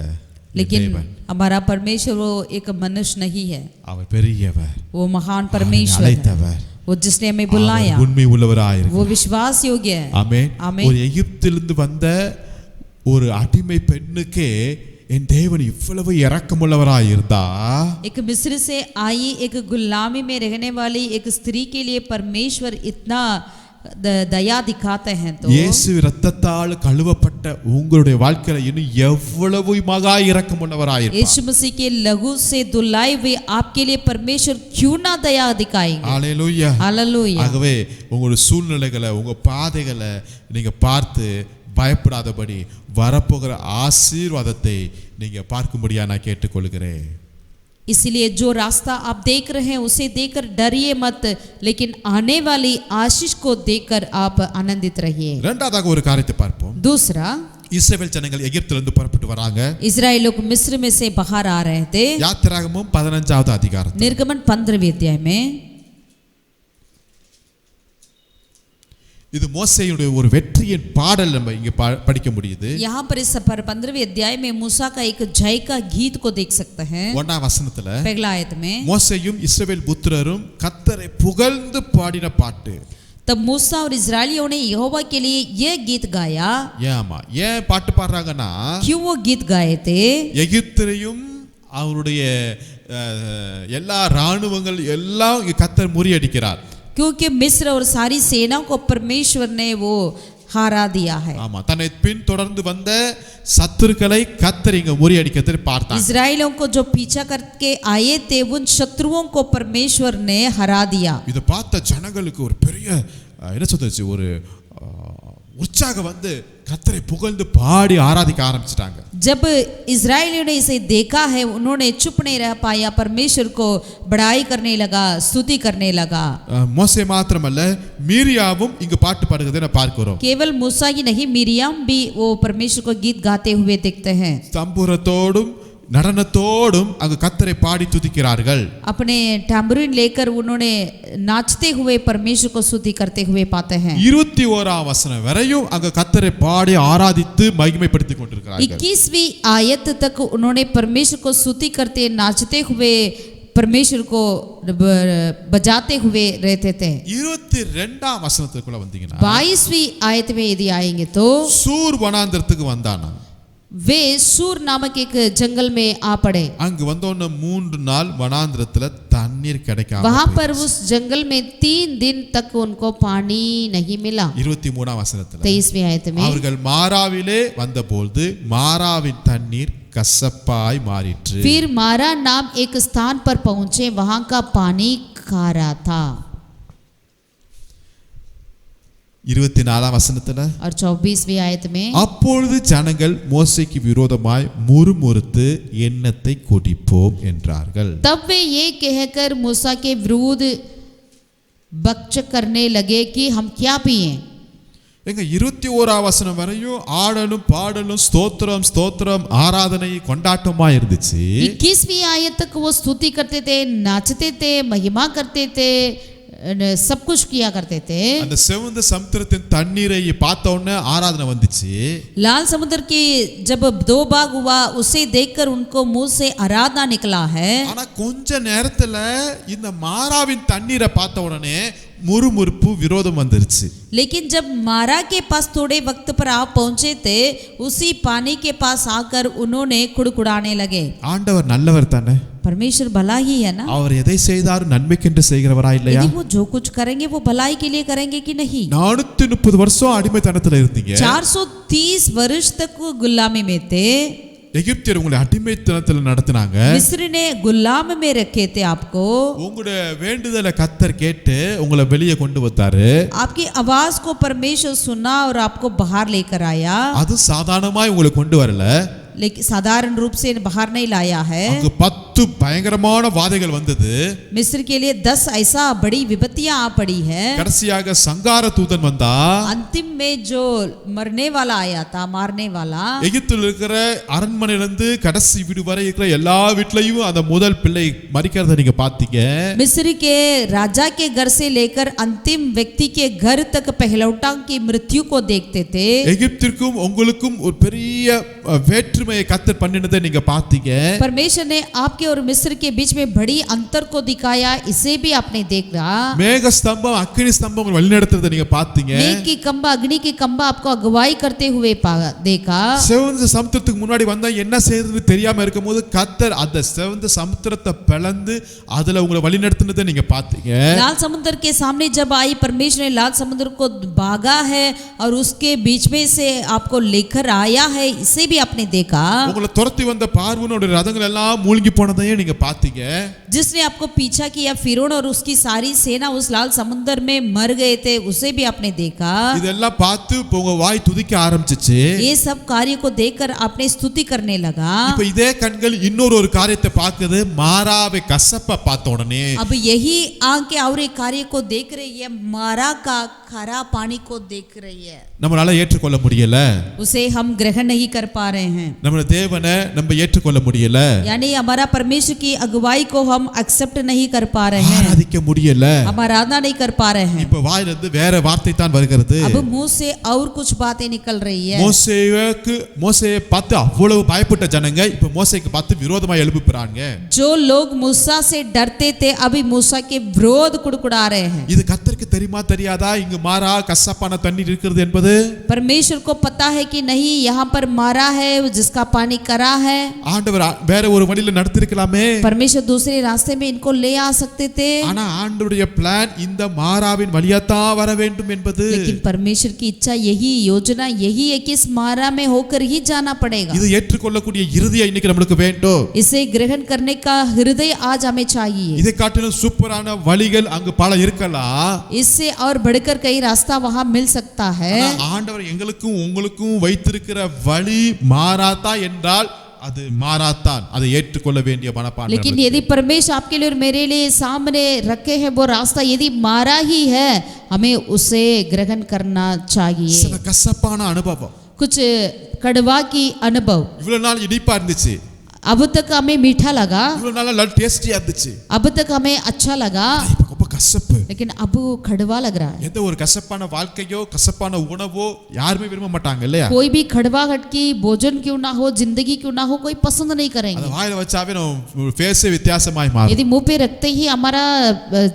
लेकिन
தேவன்.
हमारा परमेश्वर वो एक मनुष्य नहीं है,
அவர் பெரியவர்,
वो महान परमेश्वर है,
அழைத்தவர்,
वो जिसने हमें बुलाया,
அவர் உண்மை உள்ளவராய்
वो विश्वास योग्य है।
ஆமென்.
ஆமென்.
ஒரு எகிப்திலிருந்து வந்த ஒரு அடிமை பெண்ணுக்கே என் தேவன் இவ்வளவு இரக்கமுள்ளவராய் இருந்தா,
एक मिस्र से आई एक गुलामी में रहने वाली एक स्त्री के लिए परमेश्वर इतना दया दिखाते हैं, तो
இயேசு இரத்தத்தால் கழுவப்பட்ட உங்களுடைய வாழ்க்கையில இன்னும் எவ்வளவு மகா இரக்கமுள்ளவராய் இருப்பார்.
यीशु मसीह के लहू से धुलाई हुए आपके लिए परमेश्वर क्यों ना दया दिखाएंगे।
ஹalleluya.
हालेलुया।
ஆகவே உங்களுடைய சூழ்நிலைகளை உங்க பாதைகளை நீங்க பார்த்து பயப்படாதபடி வரப்போகிற ஆசீர்வாதத்தை நீங்க பார்க்கும்படியா நான் கேட்டுக்கொள்கிறேன்.
इसलिए जो रास्ता आप देख रहे हैं उसे देखकर डरिए मत, लेकिन आने वाली आशीष को देखकर आप आनंदित रहिए।
இரண்டாவதாக ஒரு காரியத்தை பார்ப்போம்.
दूसरा,
இஸ்ரவேல் ஜனங்கள் எகிப்திலிருந்து புறப்பட்டு வராங்க.
इजराइल लोग मिस्र में से बाहर आ रहे थे।
யாத்திராகமம் 15வது அதிகாரம்,
निर्गमन 15वें अध्याय में
இது மோசேயுடைய ஒரு வெற்றியின் பாடல் நம்ம இங்க படிக்க முடியுது.
यहाँ पर इस 15वें अध्याय में मूसा का एक जय का गीत को देख सकते हैं।
1ஆம் வசனத்துல
पहला आयत में
மோசேயும் இஸ்ரவேல் புத்திரரும் கர்த்தரை புகழ்ந்து பாடின பாட்டு.
तब मूसा और इजरायलियों ने यहोवा के लिए यह गीत गाया।
ஏமா ஏன் பாட்டு பாடுறாங்கன்னா,
क्यों वो गीत गाए थे?
எகிப்தியரையும் அவருடைய எல்லா ராணுவங்கள் எல்லாம் கர்த்தர் முறியடிக்கிறார்.
क्योंकि मिस्र और सारी सेना को परमेश्वर ने वो हारा दिया है।
ஆமா, தன்னை பின் தொடர்ந்து வந்த சத்துருக்களை கர்த்தர் இங்க முறியடிக்கிறதை பார்த்தார்.
इजराइलियों को जो पीछा करके आए थे उन शत्रुओं को परमेश्वर ने हरा दिया।
இத பார்த்த ஜனங்களுக்கு ஒரு பெரிய என்ன சொல்றது, ஒரு உற்சாகம் வந்து கர்த்தரை புகழ்ந்து பாடி ஆராதிக்க ஆரம்பிச்சிட்டாங்க.
जब इजराइलियों ने इसे देखा है उन्होंने चुप नहीं रह पाया, परमेश्वर को बड़ाई करने लगा, स्तुति करने लगा।
மோசே மாத்திரமல்ல, மீரியாவும் இங்கு பாட்டு பாடுகிறதை நான் பார்க்கிறோம்.
केवल मूसा ही नहीं, मिरियम भी वो परमेश्वर को गीत गाते हुए देखते हैं।
தம்புரத்தோடும் நடனத்தோடும் அங்கு கர்த்தரை பாடி துதிக்கிறார்கள்.
अपने टैम्बूरिन लेकर उन्होंने नाचते हुए परमेश्वर को स्तुति करते हुए पाते हैं।
21ஆம் வசனம் வரையும் அங்கு கர்த்தரை பாடி ஆராதித்து மகிமைப்படுத்திக் கொண்டிருக்கிறார்கள்.
21वीं आयत तक उन्होंने परमेश्वर को स्तुति करते नाचते हुए परमेश्वर को बजाते हुए रहते थे।
22ஆம் வசனத்துக்குள்ள வந்தீங்கன்னா
22वीं आयत में यदि आएंगे तो
சூர் வனாந்தரத்துக்கு வந்தானா,
वे सूर नामक एक जंगल में आ पड़े।
அங்கு வந்தோன்ன 3 நாள் வனாந்தரத்துல தண்ணீர் கிடைக்காம
वहां पर
போயிடுச்சு.
उस जंगल में 3 दिन तक उनको पानी नहीं मिला।
23ஆம் வசனத்துல
23वीं आयत में
அவர்கள் மாராவிலே வந்தபோது மாராவின் தண்ணீர் கசப்பாய் மாறிற்று.
फिर मारा नाम एक स्थान पर पहुंचे, वहां का पानी खारा था।
24ஆம் வசனத்துல
और 24वीं आयत में
அப்பொழுது ஜனங்கள் மோசேக்கு விரோதமாய் முறுமுறுத்து எண்ணத்தை குடிப்போம் என்றார்கள்.
तब वे ये कहकर मूसा के विरुद्ध बकचक करने लगे कि हम क्या पिए।
எங்க 21ஆம் வசனம் வரையும் ஆடலும் பாடலும் ஸ்தோத்திரம் ஸ்தோத்திரம் ஆராதனை கொண்டாட்டமா இருந்துச்சு.
21वीं आयत तक वो स्तुति करते थे, नाचते थे, महिमा करते थे, सब कुछ किया करते थे।
அந்த செவந்த சமுத்திரத்தின் தண்ணீரை பார்த்த உடனே ஆராதனை வந்துச்சு.
लाल समुद्र के जब दो भाग हुआ उसे देखकर उनको मुंह से आराधना निकला है।
ஆனா கொஞ்ச நேரத்துல இந்த மாராவின் தண்ணீரை பார்த்த உடனே முறுமுறுப்பு விரோதம் வந்துருச்சு.
लेकिन जब मारा के पास थोड़े वक्त पर आप पहुंचे थे उसी पानी के पास आकर उन्होंने कुड़कुड़ाने लगे।
ஆண்டவர் நல்லவர் தானே,
परमेश्वर भला ही है ना।
அவர் எதை செய்தாலும் நன்மைக்கென்று செய்கிறவரா இல்லையா?
यदि वो जो कुछ करेंगे वो भलाई के लिए करेंगे कि नहीं।
430 வருஷம் அடிமைத்தனத்துல இருந்தீங்க.
430 वर्ष तक वो गुलामी में थे।
எகிப்தியர் உங்களை அடிமைத்தனத்துல நடத்தினாங்க.
मिस्र ने गुलाम में रखे थे आपको।
உங்களுடைய வேண்டுதலை கர்த்தர் கேட்டு உங்களை வெளியே கொண்டு வந்தாரு.
आपकी आवाज को परमेश्वर सुना और आपको बाहर लेकर आया।
அது சாதாரணமாய் உங்களை கொண்டு வரல.
लेकिन साधारण रूप से बाहर नहीं लाया है।
அங்க 10 பயங்கரமான வாதைகள் வந்தது.
मिस्र के लिए 10 ऐसा बड़ी विपत्तियां आ पड़ी है।
கடைசியாக சங்கார தூதன் வந்தா.
अंतिम में जो मरने वाला आया था, मारने वाला।
எகிப்தில் இருக்கிற அரண்மனையிலிருந்து கடைசி வீடு வரை இருக்கிற எல்லா வீட்லயும் அந்த முதல் பிள்ளை மரிக்கிறத நீங்க பாத்தீங்க.
मिस्र के राजा के घर से लेकर अंतिम व्यक्ति के घर तक पहलौठा की मृत्यु को देखते थे।
எகிப்திற்கும் உங்களுக்கும் ஒரு பெரிய வேற்றுமையை கர்த்தர் பண்ணினதை நீங்க பாத்தீங்க.
परमेश्वर ने आपके और मिस्र के बीच में बड़ी अंतर को दिखाया, इसे भी आपने देखा।
மேக ஸ்தம்பம் அக்கினி ஸ்தம்பம் உங்களை வழிநடத்துறதை நீங்க பாத்தீங்க.
मेघ की खंबा अग्नि की खंबा आपको अगुवाई करते हुए देखा।
செவந்த சமுத்திரத்துக்கு முன்னாடி வந்தா என்ன செய்யறதுன்னு தெரியாம இருக்கும்போது கர்த்தர் அந்த செவந்த சமுத்திரத்தை பிளந்து அதுல உங்களை வழிநடத்துனதை நீங்க பாத்தீங்க.
लाल समुद्र के सामने जब आई परमेश्वर ने लाल समुद्र को भागा है और उसके बीच में से आपको लेकर आया है, इसे भी आपने देखा।
உங்களை துரத்தி வந்த பார்வோனோட ரதங்கள் எல்லாம் மூழ்கி போனதையும் நீங்க பாத்தீங்க.
जिसने आपको पीछा किया फिरौन और उसकी सारी सेना उस लाल समुद्र में मर गए थे, उसे भी आपने देखा।
இதெல்லாம் பார்த்து இப்போ உங்க வாய் துதிக்க ஆரம்பிச்சிச்சு.
ये सब कार्य को देखकर आपने स्तुति करने लगा।
இப்போ இதே கண்கள் இன்னொரு காரியத்தை பார்க்குது. மாராவை கசப்ப பார்த்த உடனே
अब यही आंखें और एक कार्य को देख रही है, मारा का खरा पानी को देख रही है।
நம்மளால ஏற்றுக்கொள்ள முடியல.
उसे हम ग्रहण नहीं कर पा रहे हैं।
நம்ம தேவனை நம்ம ஏற்றுக்கொள்ள முடியல.
यानी हमारा परमेश्वर की अगुवाई को हम एक्सेप्ट नहीं कर पा रहे हैं,
ஆராதிக்க முடியல.
हम आराधना नहीं कर पा रहे हैं।
இப்ப வாயிலிருந்து வேற வார்த்தை தான் வருகிறது.
अब मुंह से और कुछ बातें निकल रही है।
மோசேயை பார்த்து அவ்வளவு பயப்பட்ட ஜனங்க இப்ப மோசேக்கு பார்த்து விரோதமா எழுப்புறாங்க.
जो लोग मूसा से डरते थे अभी मूसा के विरोध कुड़कुड़ा रहे हैं।
இது கர்த்தருக்கு தெரியுமா தெரியாதா இங்கு மாறா கசப்பான தண்ணீர் இருக்கிறது என்பது?
परमेश्वर को पता है कि नहीं यहाँ पर मारा है जिसका पानी करा है।
ஆண்டவர் வேற ஒரு வழியில நடத்திருக்கலாமே.
परमेश्वर दूसरे रास्ते में इनको ले आ सकते थे,
ஆனா ஆண்டவருடைய பிளான் இந்த மாறாவின் வழியாத்தான் வர வேண்டும் என்பது.
लेकिन परमेश्वर की इच्छा यही, योजना यही है कि इस मारा में होकर ही जाना पड़ेगा।
இது ஏற்றுக்கொள்ளக்கூடிய இருதயம் இன்னைக்கு நமக்கு வேண்டும்.
इसे ग्रहण करने का हृदय आज हमें चाहिए।
இதை காட்டிலும் சூப்பரான வழிகள் அங்கு பல இருக்கலாம்.
इससे और बढ़कर कई रास्ता वहां मिल सकता है।
ஆனா ஆண்டவர் எங்களுக்கும் உங்களுக்கும் வைத்திருக்கிற வழி மாறாத்தா என்றால் அது மாறாத்தான். அதை ஏற்றுக்கொள்ள வேண்டிய மனப்பான்மை.
लेकिन यदि परमेश्वर आपके लिए और मेरे लिए सामने रखे हैं वो रास्ता यदि मारा ही है, हमें उसे ग्रहण करना चाहिए।
சில கசப்பான அனுபவம்,
कुछ कड़वा की अनुभव,
இவ்வளவு நாள் இனிப்பா இருந்துச்சு,
अब तक हमें मीठा लगा,
இவ்வளவு நாள் நல்லா டேஸ்டியா இருந்துச்சு,
अब तक हमें अच्छा लगा,
இப்ப ரொம்ப கசப்பு.
लेकिन अब कड़वा लग रहा है।
எந்த ஒரு கசப்பான வாழ்க்கையோ கசப்பான உணவோ யாருமே விரும்ப மாட்டாங்க இல்லையா?
कोई भी कड़वाहट की भोजन क्यों ना हो, जिंदगी क्यों ना हो, कोई पसंद नहीं
அந்த
करेंगे।
வாயில வச்சாவே நம்ம ஃபேஸே வித்தியாசமாய் மாறும்.
यदि मुंह पे रखते ही हमारा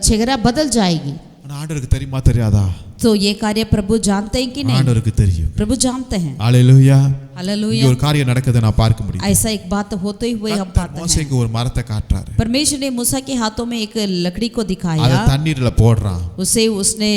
चेहरा बदल जाएगी।
ஆனா ஆண்டவருக்கு தெரியுமா தெரியாதா?
तो ये कार्य प्रभु जानते हैं कि नहीं?
ஆண்டவருக்கு தெரியும்.
प्रभु जानते हैं।
ஹalleluya. இங்க
हालेलुया।
ஒரு காரியம் நடக்குது நான் பார்க்க முடியும்.
ऐसा एक बात होते हुए हम पाते हैं।
மோசேக்கு ஒரு மரத்தை காட்டுறாரு.
परमेश्वर ने मूसा के हाथों में एक लकड़ी को
அதை
दिखाया,
தண்ணீர்ல போடுறான்.
उसे उसने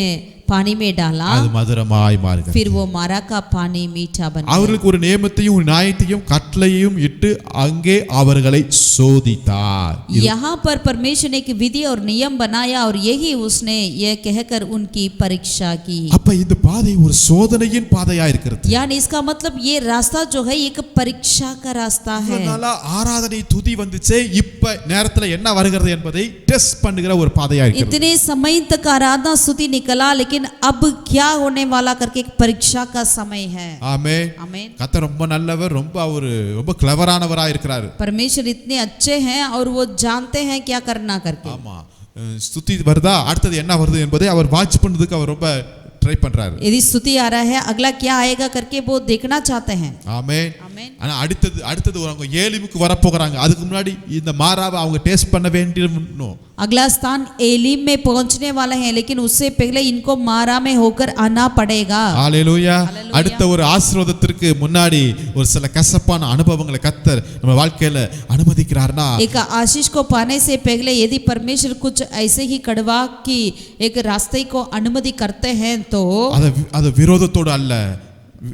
पानी में डाला,
அது மதுரமாய் மாறுகிறது.
फिर वो मारा का पानी मीठा बन गया।
அவர்களுக்கு ஒரு நியமத்தையும் ஒரு நியாயத்தையும் கட்டளையையும் இட்டு அங்கே அவர்களை சோதித்தார்.
यहाँ पर परमेश्वर ने एक विधि और नियम बनाया और यही उसने यह कहकर उनकी परीक्षा की।
அப்ப இந்த பாதை ஒரு சோதனையின் பாதையா இருக்கிறது.
यानी इसका मतलब ये रास्ता जो है एक परीक्षा का रास्ता है।
அதனால ஆராதனை துதி வந்துச்சே, இப்ப நேரத்துல என்ன வருகிறது என்பதை டெஸ்ட் பண்ணுகிற ஒரு பாதையா இருக்கிறது.
इतने समय तक आराधना स्तुति निकला, लेकिन अब क्या होने वाला करके एक परीक्षा का समय है।
ஆமென்.
आमीन।
கர்த்தர் ரொம்ப நல்லவர், ரொம்ப கிளவரானவரா இருக்கிறாரு.
परमेश्वर इतने अच्छे हैं और वो जानते हैं क्या करना करके।
ஆமா, ஸ்துதி வருதா அடுத்தது என்ன வருது என்பதை அவர் வாட்ச் பண்ணதுக்கு அவர் ரொம்ப ட்ரை பண்றாரு.
यदि स्तुति आ रहा है अगला क्या आएगा करके वो देखना चाहते हैं.
ஆமென்.
ஆமென்.
ஆனா அடுத்தது அவங்க ஏலிமுக்கு வர போறாங்க. அதுக்கு முன்னாடி இந்த மாறாவை அவங்க டேஸ்ட் பண்ண வேண்டியணும்.
अगला स्थान एलीम में पहुंचने वाला है लेकिन उससे पहले इनको मारा में होकर आना पड़ेगा.
ஹalleluya. அடுத்த ஒரு ஆசீர்வாதத்திற்கு முன்னாடி ஒரு சில கசப்பான அனுபவங்களை கர்த்தர் நம்ம வாழ்க்கையில அனுமதிக்கிறார்னா
एक आशीष को पाने से पहले यदि परमेश्वर कुछ ऐसे ही कड़वा की एक रास्ते को अनुमति करते हैं तो
அது விரோதத்தோட அல்ல,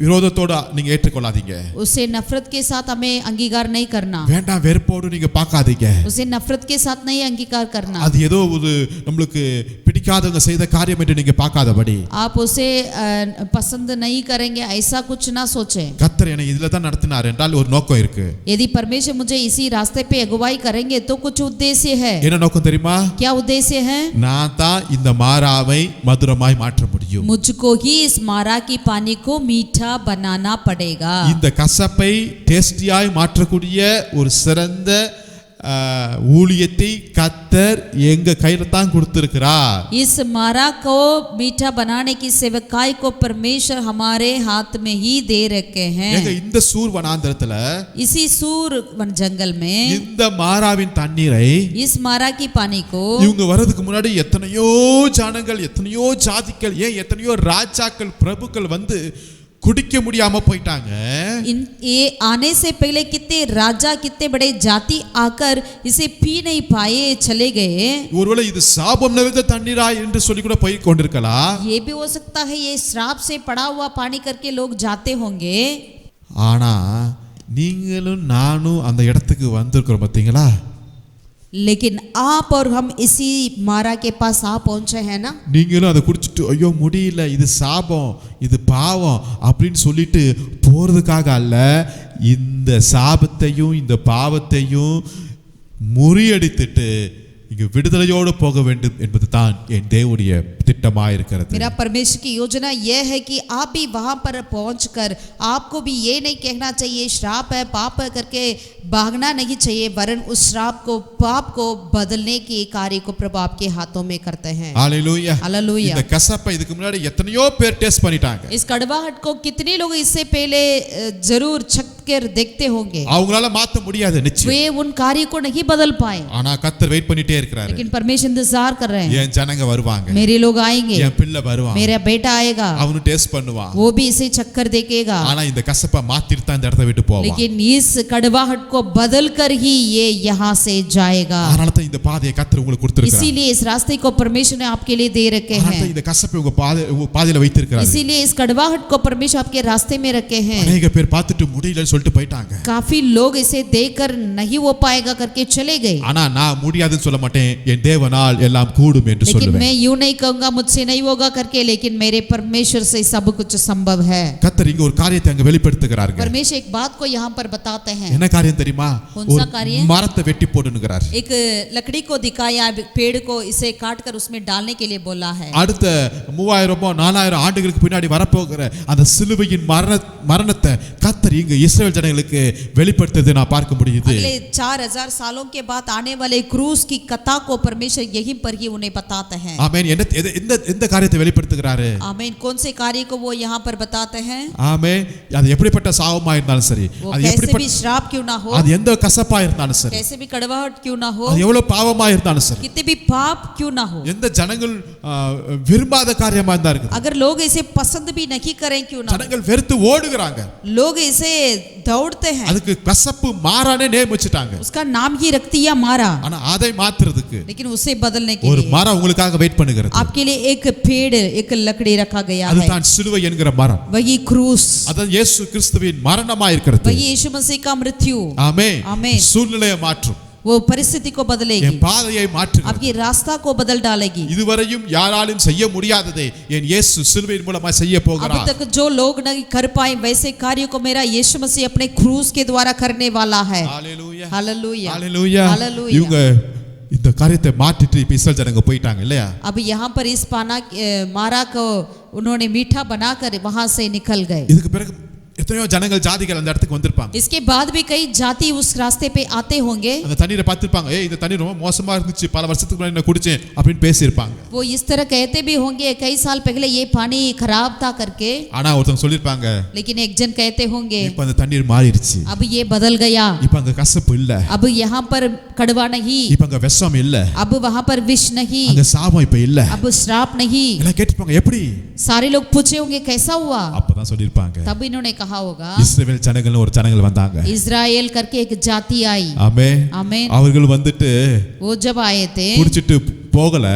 விரோதத்தோட நீங்க ஏற்றுக்கொள்ளாதீங்க.
उसे नफरत के साथ हमें अंगीकार नहीं करना.
வேண்டாம் வெறுப்போடு நீங்க பார்க்காதீங்க.
उसे नफरत के साथ नहीं अंगीकार करना.
அது ஏதோ ஒரு நமக்கு பிடிக்காதவங்க செய்த காரியம் என்று நீங்க பார்க்காதபடி
आप उसे पसंद नहीं करेंगे ऐसा कुछ ना सोचें.
கர்த்தர் என்னை இதுல தான் நடத்தினார் என்றால் ஒரு நோக்கம் இருக்கு.
यदि परमेश्वर मुझे इसी रास्ते पे अगुवाई करेंगे तो कुछ उद्देश्य है.
என்ன நோக்கம் தெரியுமா?
क्या उद्देश्य है?
நான் தான் இந்த மாறாவை மதுரமாய் மாற்ற முடியும்.
मुझको ही इस मारा की पानी को मीठा बनाना पड़ेगा.
இந்த கசப்பை டேஸ்டியாய் மாற்றக்கூடிய ஒரு சிறந்த ஊழியத்தை கர்த்தர் எங்க கையில தான் கொடுத்திருக்கிறார்.
इस मारा को मीठा बनाने की सेवकाई को परमेश्वर हमारे हाथ में ही दे रखे हैं.
எங்க இந்த சூர் வனாந்தரத்துல
इसी सूर वन जंगल में
இந்த மாறாவின் தண்ணீரை
इस मारा की पानी को
இவங்க வரதுக்கு முன்னாடி எத்தனையோ ஜனங்கள் எத்தனையோ ஜாதிகள் ஏன் எத்தனையோ ராஜாக்கள் பிரபுக்கள் வந்து குடிக்க முடியாம போயிட்டாங்க.
ये आने से पहले कितने राजा कितने बड़े जाति आकर इसे पी नहीं पाए चले गए.
ஒருவேளை இது சாபம் நிறைந்த தண்ணீரா என்று சொல்லி கூட போய் கொண்டிருக்கலாம்.
ये भी हो सकता है ये श्राप से पड़ा हुआ पानी करके लोग जाते होंगे.
ஆனா நீங்களும் நானும் அந்த இடத்துக்கு வந்திருக்கிறோம் பாத்தீங்களா?
लेकिन आप और हम इसी मारा के पास आ पहुंचे हैं ना.
நீங்களும் அதை குடிச்சிட்டு ஐயோ முடியல இது சாபம் இது பாவம் அப்படின்னு சொல்லிட்டு போறதுக்காக அல்ல, இந்த சாபத்தையும் இந்த பாவத்தையும் முறியடித்துட்டு இங்க விடுதலையோடு போக வேண்டும் என்பது தான் என் தேவனுடைய திட்டமாக இருக்கிறது.
मेरा परमेश्वर की योजना यह है कि आप भी वहां पर पहुंचकर आपको भी ये नहीं कहना चाहिए श्राप है पाप है करके भागना नहीं चाहिए, वरन उस श्राप को पाप को बदलने के कार्य को प्रभु आपके हाथों में करते हैं.
हालेलुया.
हालेलुया.
இந்த கசப்பை இதுக்கு முன்னாடி எத்தனையோ பேர் டேஸ்ட் பண்ணிட்டாங்க.
इस कड़वाहट को कितने लोग इससे पहले जरूर चख कर देखते होंगे.
அவங்களால மாத்த முடியாது நிச்சயம்.
वे उन कार्य को नहीं बदल पाए.
ஆனா கர்த்தர் வெயிட் பண்ணிட்டே இருக்கிறாரு.
लेकिन परमेश्वर इंतजार कर रहे हैं.
என் ஜனங்க வருவாங்க.
मेरे लोग आएंगे.
என் பிள்ளை வருவான்.
मेरा बेटा आएगा.
அவனு டேஸ்ட் பண்ணுவான்.
वो भी इसे चक्कर देखेगा.
ஆனா இந்த கசப்பை மாத்திட்டு தான் இந்த இடத்தை விட்டு போவான்.
लेकिन इस कड़वाहट को बदल कर ही ये यहाँ से जाएगा.
அதனால தான் இந்த பாதையை கர்த்தர் உங்களுக்கு கொடுத்திருக்கிறார்.
इसीलिए इस रास्ते को परमेश्वर ने आपके लिए दे रखे
அதனால
हैं.
தான் இந்த கசப்பை உங்க பாதையில வைத்திருக்கிறார்.
इसीलिए इस कड़वाहट को परमेश्वर आपके रास्ते में रखे हैं.
अनेक பேர் பார்த்துட்டு முடியலன்னு சொல்லிட்டு போயிட்டாங்க.
काफी लोग इसे देखकर नहीं हो पाएगा करके चले गए.
ஆனா நான் முடியாதுன்னு சொல்ல மாட்டேன், என் தேவனால் எல்லாம் கூடும் என்று
लेकिन
சொல்லுவேன்.
मैं यूं नहीं कहूंगा मुझसे नहीं होगा करके, लेकिन मेरे परमेश्वर से सब कुछ संभव है.
கர்த்தர் இங்க ஒரு காரியத்தை அங்க வெளிப்படுத்துகிறார்.
परमेश्वर एक बात को यहाँ पर बताते हैं.
என்ன காரியம் தெரியுமா?
कौन सा
ஒரு
कार्य?
மரத்தை வெட்டி போடுங்கிறார்.
एक लकड़ी को दिखाया, पेड़ को इसे काट कर उसमें डालने के लिए बोला है.
அடுத்த 3000 4000 ஆண்டுகளுக்கு பின்னாடி வரப்போகிற அந்த சிலுவையின் மரணத்தை கர்த்தர் இங்க இஸ்ரவேல் ஜனங்களுக்கு வெளிப்படுத்துறதை நான் பார்க்க முடியுது.
अगले 4000 सालों के बाद आने वाले क्रूस की कथा को परमेश्वर यहीं पर ही उन्हें बताते हैं.
ஆமென். எந்த காரியத்தை வெளிப்படுத்துகிறாரு?
आमीन. कौन से कार्य को वो यहाँ पर बताते हैं?
ஆமென். அது எப்படிப்பட்ட சாபமா இருந்தாலும் சரி,
वो
அது
कैसे
எப்படிப்பட்ட
भी श्राप क्यों ना हो,
அது எந்த கசப்பா இருந்தாலும் சரி,
कैसे भी कड़वाहट क्यों ना हो,
அது எவ்வளவு பாவமா இருந்தாலும் சரி,
कितने भी पाप क्यों ना हो,
எந்த ஜனங்கள் விரும்பாத காரியமா இருந்தா இருக்கு,
अगर लोग इसे पसंद भी नहीं करें क्यों ना,
ஜனங்கள் வெறுத்து ஓடுகிறாங்க,
लोग इसे दौड़ते हैं,
அதுக்கு கசப்பு மாறானே நேம் வச்சிட்டாங்க.
उसका नाम ही रख दिया मारा.
ஆனா அதை மாத்துறதுக்கு
लेकिन उसे बदलने के
ஒரு
लिए
மரம் உங்களுக்காக வெயிட் பண்ணுகிறது.
आपके लिए एक पेड़, एक लकड़ी रखा गया है.
அதுதான் சிலுவை என்கிற மரம்.
वही क्रूस,
அதான் இயேசு கிறிஸ்துவின் மரணமா இருக்கிறது.
वही यीशु मसीह का मृत्यु.
ஆமென்.
ஆமென்.
சூழ்நிலையை மாற்றும்,
वो परिस्थिति को बदलेगी,
என் பாதையை மாற்றுகிறது.
आपकी रास्ता को बदल डालेगी.
இதுவரையும் யாராலும் செய்ய முடியாததை என் இயேசு சிலுவையின் மூலமா செய்ய
अब
போகிறார்.
तक जो लोग नहीं कर पाए वैसे कार्य को मेरा यीशु मसीह अपने क्रूस के द्वारा करने वाला है.
ஹalleluya.
हालेलुया.
ஹalleluya.
हालेलुया.
இவங்க இந்த காரியத்தை மாற்றிட்டு இப்ப இஸ்ரவேல் ஜனங்க போயிட்டாங்க இல்லையா?
अब यहाँ पर इस मारा को उन्होंने मीठा बनाकर वहां से निकल गए.
இதுக்கு பிறகு எத்தனையோ ஜனங்கள் ஜாதிகள் அந்த இடத்துக்கு வந்திருப்பாங்க.
इसके बाद भी कई जाति उस रास्ते पे आते होंगे.
அந்த தண்ணீரை பார்த்திருப்பாங்க. ஏய் இந்த தண்ணீர் ரொம்ப மோசமா இருந்துச்சு, பல வருஷத்துக்கு முன்னாடி நான் குடிச்சேன் அப்படின்னு பேசியிருப்பாங்க.
वो इस तरह कहते भी होंगे कई साल पहले ये पानी खराब था करके.
ஆனா ஒருத்தங்க சொல்லிருப்பாங்க,
लेकिन एक जन कहते होंगे
இப்ப அந்த தண்ணீர் மாறிடுச்சு,
अब ये बदल गया,
இப்ப அங்க கசப்பு இல்ல,
अब यहाँ पर कड़वा नहीं,
இப்ப अங்க விஷம் இல்ல,
अब वहाँ पर विष नहीं,
அங்க சாபம் இப்ப இல்ல.
अब श्राप नहीं.
எல்லாம் கேட்டிருப்பாங்க, எப்படி?
सारे लोग पूछे होंगे कैसा हुआ.
அப்பதான் சொல்லிருப்பாங்க,
तब इन्होंने कहा होगा
இஸ்ரவேல் ஜனங்கள்னு ஒரு ஜனங்கள் வந்தாங்க.
इजराइल करके एक जाति आई.
ஆமென்.
आमीन.
அவர்கள் வந்துட்டு
वो जब आए थे
குடிச்சிட்டு போகல,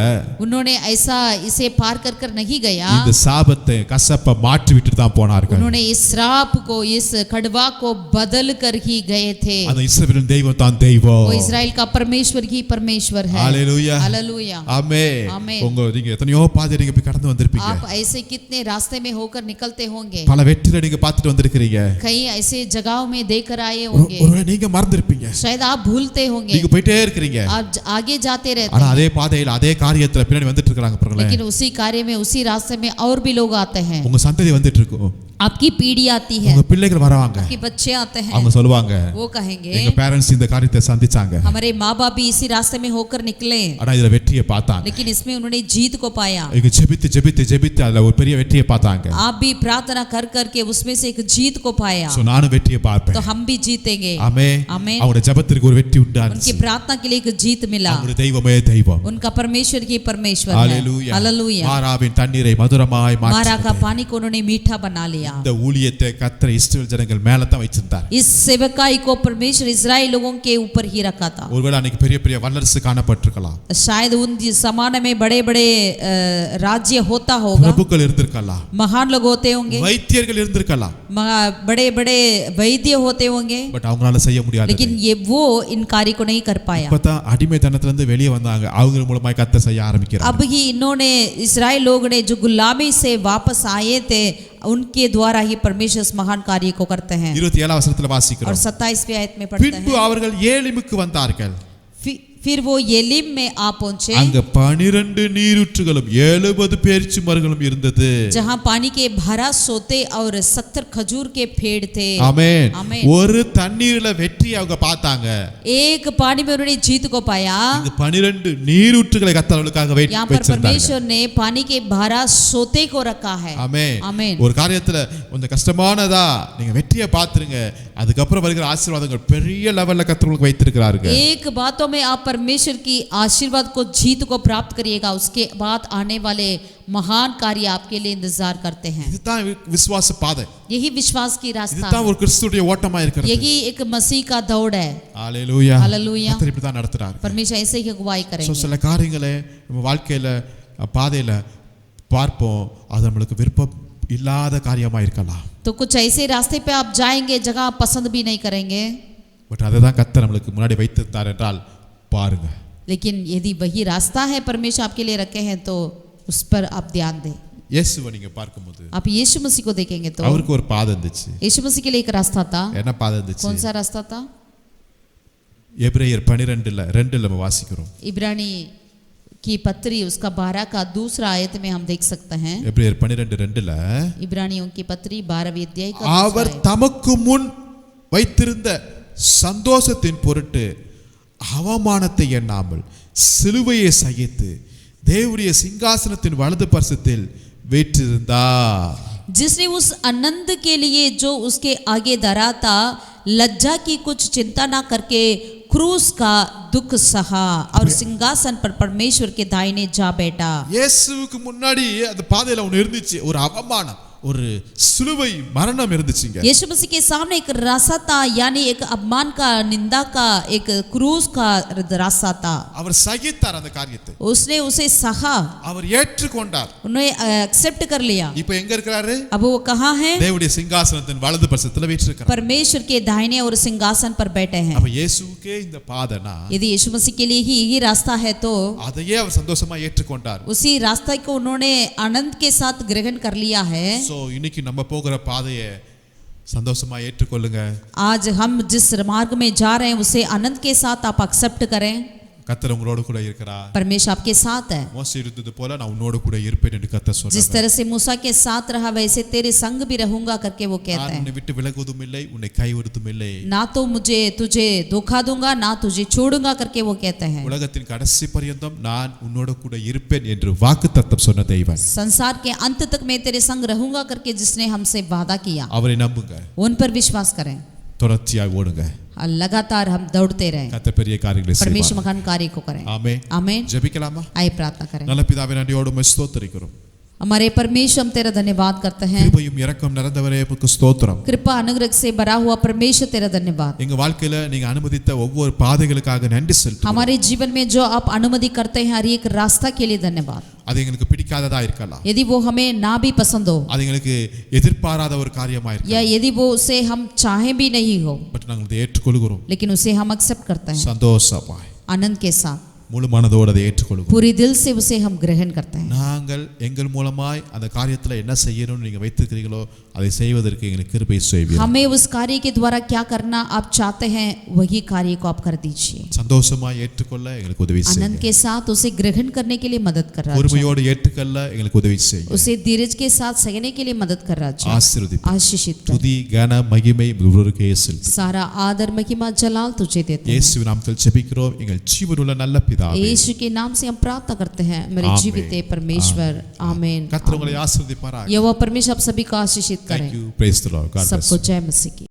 उन्होंने ऐसा इसे पार कर कर नहीं गया,
இந்த சாபத்தை கசப்பை மாற்றி விட்டுட்டு தான் போனார்கள்.
उन्होंने इस श्राप को इस कड़वा को बदल कर ही गए थे.
அந்த இஸ்ரவேலின் தெய்வம் தான் தெய்வம்.
वो इजराइल का परमेश्वर ही परमेश्वर है.
ஹalleluya.
हालेलुया.
ஆமென்.
ஆமென்.
உங்க நீங்க எத்தனையோ பாதை நீங்க போய் கடந்து வந்திருப்பீங்க.
आप ऐसे कितने रास्ते में होकर निकलते होंगे,
பல வெற்றிகளை நீங்க பார்த்துட்டு வந்திருக்கீங்க.
कई ऐसे जगहों में देख कर आए होंगे,
ஒருவேளை நீங்க மறந்திருப்பீங்க,
शायद आप भूलते होंगे,
நீங்க போயிட்டே இருக்கீங்க,
आप आगे जाते रहते
ஆனா
हैं,
அதே பாதையில அதே காரியத்துல பின்னாடி வந்துட்டு இருக்காங்க பாருங்களேன்.
लेकिन उसी कार्य में उसी रास्ते में और भी लोग आते हैं.
உங்க சந்ததி வந்துட்டு இருக்கும்,
आपकी पीढ़ी आती है,
உங்க பிள்ளைகள் வராங்க,
आपके बच्चे आते हैं,
அவங்க சொல்லுவாங்க,
वो कहेंगे
எங்க பேரண்ட்ஸ் இந்த காரியத்தை சந்திச்சாங்க,
हमारे माँ बाप भी इसी रास्ते में होकर निकले,
ஆனா இதுல வெற்றியை பார்த்தாங்க.
लेकिन इसमें उन्होंने जीत को पाया.
இங்க ஜெபித்து ஜெபித்து ஜெபித்து அதுல ஒரு பெரிய வெற்றியை பார்த்தாங்க.
आप भी प्रार्थना कर करके उसमें से एक जीत को पाया,
சோ நானும் வெற்றியை பார்ப்பேன்.
तो हम भी जीतेंगे.
ஆமென்.
आमीन.
அவங்களுடைய ஜெபத்திற்கு ஒரு வெற்றி உண்டாச்சு.
उनकी प्रार्थना के लिए एक जीत मिला.
அவங்களுடைய தெய்வமே தெய்வம்.
उनका परमेश्वर ही परमेश्वर है.
ஹalleluya.
हालेलुया.
மாராவின் தண்ணீரை மதுரமாய்
मारा का
மாற்றினார்.
पानी को उन्होंने मीठा बना लिया.
இந்த ஊழியத்தை கர்த்தர் இஸ்ரவேல் ஜனங்கள் மேல தான் வச்சிருந்தார்.
इस सेवकाई को परमेश्वर इजराइल लोगों के ऊपर ही रखा था.
ஒருவேளை அன்னைக்கு பெரிய பெரிய வல்லரசு காணப்பட்டிருக்கலாம்,
शायद उन जमाने में बड़े बड़े राज्य होता होगा,
பிரபுக்கள் இருந்திருக்கலாம்,
महान लोग होते होंगे,
வைத்தியர்கள் இருந்திருக்கலாம்,
बड़े बड़े वैद्य होते होंगे,
பட் அவங்களால செய்ய முடியாது.
लेकिन ये वो इन कार्य को नहीं कर पाया.
இப்பதான் அடிமைத்தனத்துல இருந்து வெளியே வந்தாங்க, அவங்க மூலமா கர்த்தர் செய்ய ஆரம்பிக்கிறார்.
अब ही इन्होंने इस्राएल लोग ने जो गुलामी से वापस आए थे, उनके द्वारा ही परमेश्वर इस महान कार्य को करते हैं.
27 वசனத்துல
और
வாசிக்கிறோம்,
27वें आयत में पढ़ते
பின்பு
हैं,
அவர்கள் ஏலிமுக்கு வந்தார்கள்,
फिर वो येलिम में आ पहुंचे,
அங்க 12 நீரூற்றுகளும் 70 பேரிச்ச மரங்களும் இருந்தது.
जहां पानी के 12 सोते और 70 खजूर के पेड़ थे.
ஆமென்.
ஆமென்.
ஒரு தண்ணீர்ல வெற்றி அவங்க பார்த்தாங்க,
एक पानी में उन्होंने जीत को पाया.
இந்த 12 நீரூற்றுகளை கர்த்தர் அவர்களுக்காக
यहाँ पर
வச்சிருந்தார்.
परमेश्वर ने पानी के 12 सोते को रखा है.
ஆமென்.
ஆமென்.
ஒரு காரியத்துல கொஞ்சம் கஷ்டமானதா நீங்க வெற்றியை பார்த்துருங்க, அதுக்கப்புறம் வருகிற ஆசீர்வாதங்கள் பெரிய லெவல்ல கர்த்தர் உங்களுக்கு வைத்திருக்கிறார்கள்.
एक बातों में आप परमेश्वर की आशीर्वाद को जीत को प्राप्त करिएगा, उसके बाद आने वाले महान कार्य आपके लिए इंतजार करते हैं.
இதுதான் விசுவாச பாதை,
यही विश्वास की रास्ता
இதுதான்
है,
ஒரு கிறிஸ்துவுடைய ஓட்டமா இருக்கிறது.
यही एक मसीह का दौड़ है.
ஹalleluya.
ஹalleluya.
கர்த்தர் இப்படி தான் நடத்துறார்.
परमेश्वर ऐसे ही अगुवाई
சோ
करेंगे.
சில காரியங்களை நம்ம வாழ்க்கையில பாதையில பார்ப்போம், அது நம்மளுக்கு விருப்பம் இல்லாத காரியமா இருக்கலாம்,
तो कुछ ऐसे रास्ते पे आप जाएंगे जगह आप पसंद भी नहीं करेंगे,
பட் அதை தான் கர்த்தர் நம்மளுக்கு முன்னாடி வைத்திருந்தார் என்றால் பாருங்க.
लेकिन यदि वही रास्ता है परमेश्वर आपके लिए रखे हैं तो उस पर आप ध्यान दें.
இயேசுவை நீங்க பார்க்கும்போது
आप यीशु मसीह को देखेंगे तो
அவருக்கு ஒரு பாதை இருந்துச்சு.
यीशु मसीह के लिए एक रास्ता था.
என்ன பாதை இருந்துச்சு?
कौन सा रास्ता था?
எபிரேயர் 12:2 நம்ம வாசிக்கிறோம்.
इब्रानी की पत्री उसका 12 का दूसरा आयत में हम देख सकते हैं.
எபிரேயர் 12:2
इब्रानियों की पत्री 12वीं अध्याय का दूसरा
அவர்
आयत.
தமக்கு முன் வைத்திருந்த சந்தோஷத்தின் பொருட்டு அவமானத்தை எண்ணாமல் சிலுவையை சகித்து தேவனுடைய சிங்காசனத்தின் வலது பரிசத்தில் வீற்றிருந்தார்.
जिसने उस आनंद के लिए जो उसके आगे धरा था, लज्जा की कुछ चिंता ना करके क्रूस का दुख सहा और सिंहासन पर परमेश्वर के दाहिने जा बैठा.
இயேசுவுக்கு முன்னாடி அந்த பாதையில ஒன்று இருந்துச்சு, ஒரு அவமானம், ஒரு சிலுவை மரணம் இருந்துச்சுங்க.
यीशु मसीह के सामने एक रास्ता था, यानी एक अपमान का, निंदा का, एक क्रूस का रास्ता था.
அவர் சகித்தார் அந்த காரியத்தை,
उसने उसे सहा,
அவர் ஏற்றுக்கொண்டார்.
उन्हें एक्सेप्ट कर लिया.
இப்போ எங்க இருக்கிறாரு?
अब वो कहाँ है?
தேவனுடைய சிங்காசனத்தின் வலது பரிசத்துல வீற்றிருக்கிறார்.
परमेश्वर के दाहिने और सिंहासन पर बैठे हैं.
அப்ப இயேசுவுக்கே இந்த பாதைனா
यदि यीशु मसीह के लिए ही यही रास्ता है तो
அதையே அவர் சந்தோஷமா ஏற்றுக்கொண்டார்.
उसी रास्ते को उन्होंने आनंद के साथ ग्रहण कर लिया है.
சோ இன்னைக்கு நம்ம போகிற பாதையை சந்தோஷமா ஏற்றுக்கொள்ளுங்க.
आज हम जिस मार्ग में जा रहे हैं उसे आनंद के साथ आप एक्सेप्ट करें.
கர்த்தர் உங்களோடு கூட இருக்கிறார்.
परमेश्वर आपके साथ है.
மோசே இருந்தது போல நான் உன்னோடு கூட இருப்பேன் என்று கர்த்தர்
जिस
சொன்னார்.
तरह से मूसा के साथ रहा वैसे तेरे संग भी रहूंगा करके वो कहता
நான்
है.
உன்னை விட்டு விலகுவதும் இல்லை, உன்னை கைவிடுவதும் இல்லை.
ना तो मुझे तुझे धोखा दूंगा ना तुझे छोड़ूंगा करके वो कहता है.
உலகத்தின் கடைசி பரியந்தம் நான் உன்னோடு கூட இருப்பேன் என்று வாக்குத்தத்தம் சொன்ன தெய்வம்.
संसार के अंत तक मैं तेरे संग रहूंगा करके जिसने हमसे वादा किया,
அவரை நம்புங்க,
उन पर विश्वास करें
தொடர்ச்சியாக ஓடுங்க.
और लगातार हम दौड़ते रहें.
கர்த்தர் பெரிய காரியங்களை
परमेश्वर
செய்வார்.
महान कार्य को करें.
ஆமென்.
आमीन.
ஜெபிக்கலாமா?
आइए प्रार्थना करें.
நல்ல பிதாவே, நன்றியோடு உம்மை ஸ்தோத்திரிக்கிறோம்.
हमारे परमेश्वर हम तेरा धन्यवाद करते हैं.
கிருபையும் இரக்கம் நிறைந்தவரே உமக்கு ஸ்தோத்திரம்.
कृपा अनुग्रह से भरा हुआ परमेश्वर तेरा धन्यवाद.
எங்க வாழ்க்கையில நீங்க அனுமதித்த ஒவ்வொரு பாதைகளுக்காக நன்றி செலுத்துகிறோம்.
हमारे जीवन में जो आप अनुमति करते हैं हर एक रास्ता के लिए धन्यवाद.
அது எங்களுக்கு பிடிக்காததா இருக்கலாம்,
यदि वो हमें ना भी पसंद हो
அது எங்களுக்கு எதிர்பாராத ஒரு காரியமா
या
இருக்கலாம்,
यदि वो उसे हम चाहे भी नहीं हो,
பட் நாங்கள் அதை ஏற்றுக்கொள்கிறோம்.
लेकिन उसे हम एक्सेप्ट करते हैं
சந்தோஷமாய்
आनंद के साथ.
முழு மனதோடு அதை ஏற்றுக்கொள்கிறோம்.
पूरी दिल से उसे हम ग्रहण करते हैं.
நாங்கள் எங்கள் மூலமாய் அந்த காரியத்துல என்ன செய்யணும்னு நீங்க வைத்திருக்கிறீங்களோ அதை செய்வதற்கு எங்களுக்கு கிருபை செய்வீர்.
हमें उस कार्य के द्वारा क्या करना आप चाहते हैं वही कार्य को आप कर दीजिए.
சந்தோஷமாய் ஏற்றுக்கொள்ள எங்களுக்கு உதவி
आनंद
செய்யுங்க.
के साथ उसे ग्रहण करने के लिए मदद कर रहा है.
பொறுமையோடு ஏற்றுக்கொள்ள எங்களுக்கு உதவி செய்யுங்க.
उसे धीरज के साथ सहने के लिए मदद कर रहा है.
ஆசீர்வதிப்பு.
आशीषित कर.
துதி கன மகிமை ஒருவருக்கே செலுத்து.
सारा आदर महिमा जलाल तुझे देते हैं.
இயேசுவின் நாமத்தில் ஜெபிக்கிறோம் எங்கள் ஜீவனுள்ள நல்ல பிதாவே.
यीशु के नाम से हम प्रार्थना करते हैं मेरे
आमीन.
जीवित परमेश्वर. आमीन.
கர்த்தர் உங்களை ஆசீர்வதிப்பாராக.
यहोवा परमेश्वर आप सभी को आशीषित करें.
Thank you. Praise the Lord. God bless
सबको
you.
जय मसीह की.